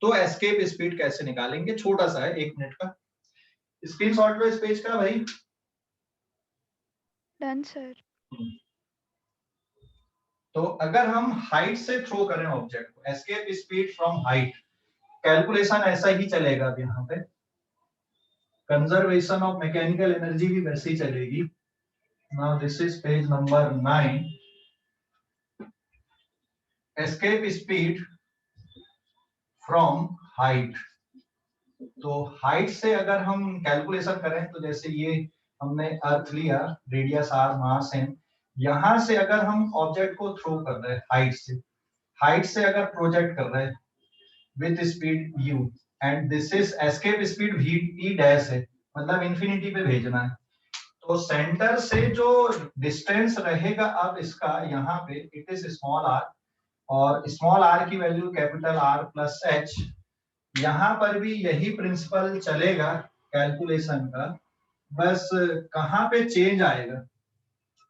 तो एस्केप स्पीड कैसे निकालेंगे, छोटा सा है 1 मिनट का। स्क्रीनशॉट लो इस पेज का भाई। Done sir. तो अगर हम हाइट से थ्रो करें ऑब्जेक्ट को, escape speed from height, calculation ऐसा ही चलेगा। अब यहाँ पे कंजर्वेशन ऑफ मैकेनिकल एनर्जी भी वैसे ही चलेगी। Now this is page number 9। Escape speed from height. तो हाइट से अगर हम कैलकुलेशन करें तो जैसे ये हमने अर्थ लिया, रेडियस आर, मास एम, यहां से अगर हम ऑब्जेक्ट को थ्रो कर रहे हैं हाइट से अगर प्रोजेक्ट कर रहे हैं with speed u, and this is escape speed v e dash है, मतलब इंफिनिटी पे भेजना है। तो सेंटर से जो डिस्टेंस रहेगा अब इसका यहाँ पे इट इज स्मॉल r, और स्मॉल r की value capital R plus h। यहाँ पर भी यही प्रिंसिपल चलेगा कैलकुलेशन का, बस कहाँ पे चेंज आएगा।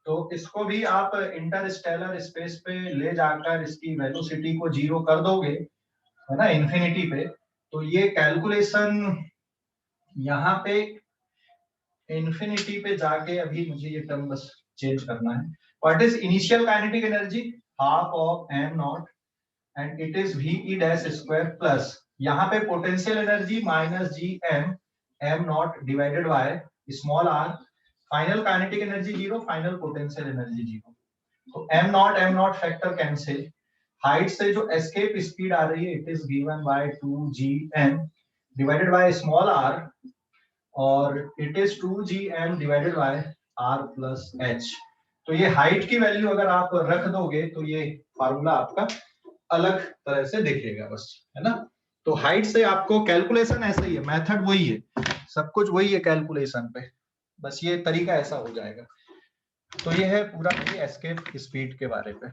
तो इसको भी आप इंटरस्टेलर स्पेस पे ले जाकर इसकी वेलोसिटी को 0 कर दोगे, है ना, इंफिनिटी पे, तो ये कैलकुलेशन यहाँ पे इंफिनिटी पे जाके, अभी मुझे ये टर्म बस चेंज करना है। What is initial kinetic energy? Half of m not and it is v e dash square plus, यहाँ पे potential energy minus G m not divided by small r, final kinetic energy 0, final potential energy 0। तो m not factor cancel, height से जो एस्केप स्पीड आ रही है it is given by 2gm divided by small r, और it is 2gm divided by r plus h। तो ये हाइट की वैल्यू अगर आप रख दोगे तो ये फार्मूला आपका अलग तरह से दिखेगा, बस, है ना। तो हाइट से आपको कैलकुलेशन ऐसा ही है, मेथड वही है, सब कुछ वही है कैलकुलेशन पे, बस ये तरीका ऐसा हो जाएगा। तो ये है पूरा एस्केप स्पीड के बारे में।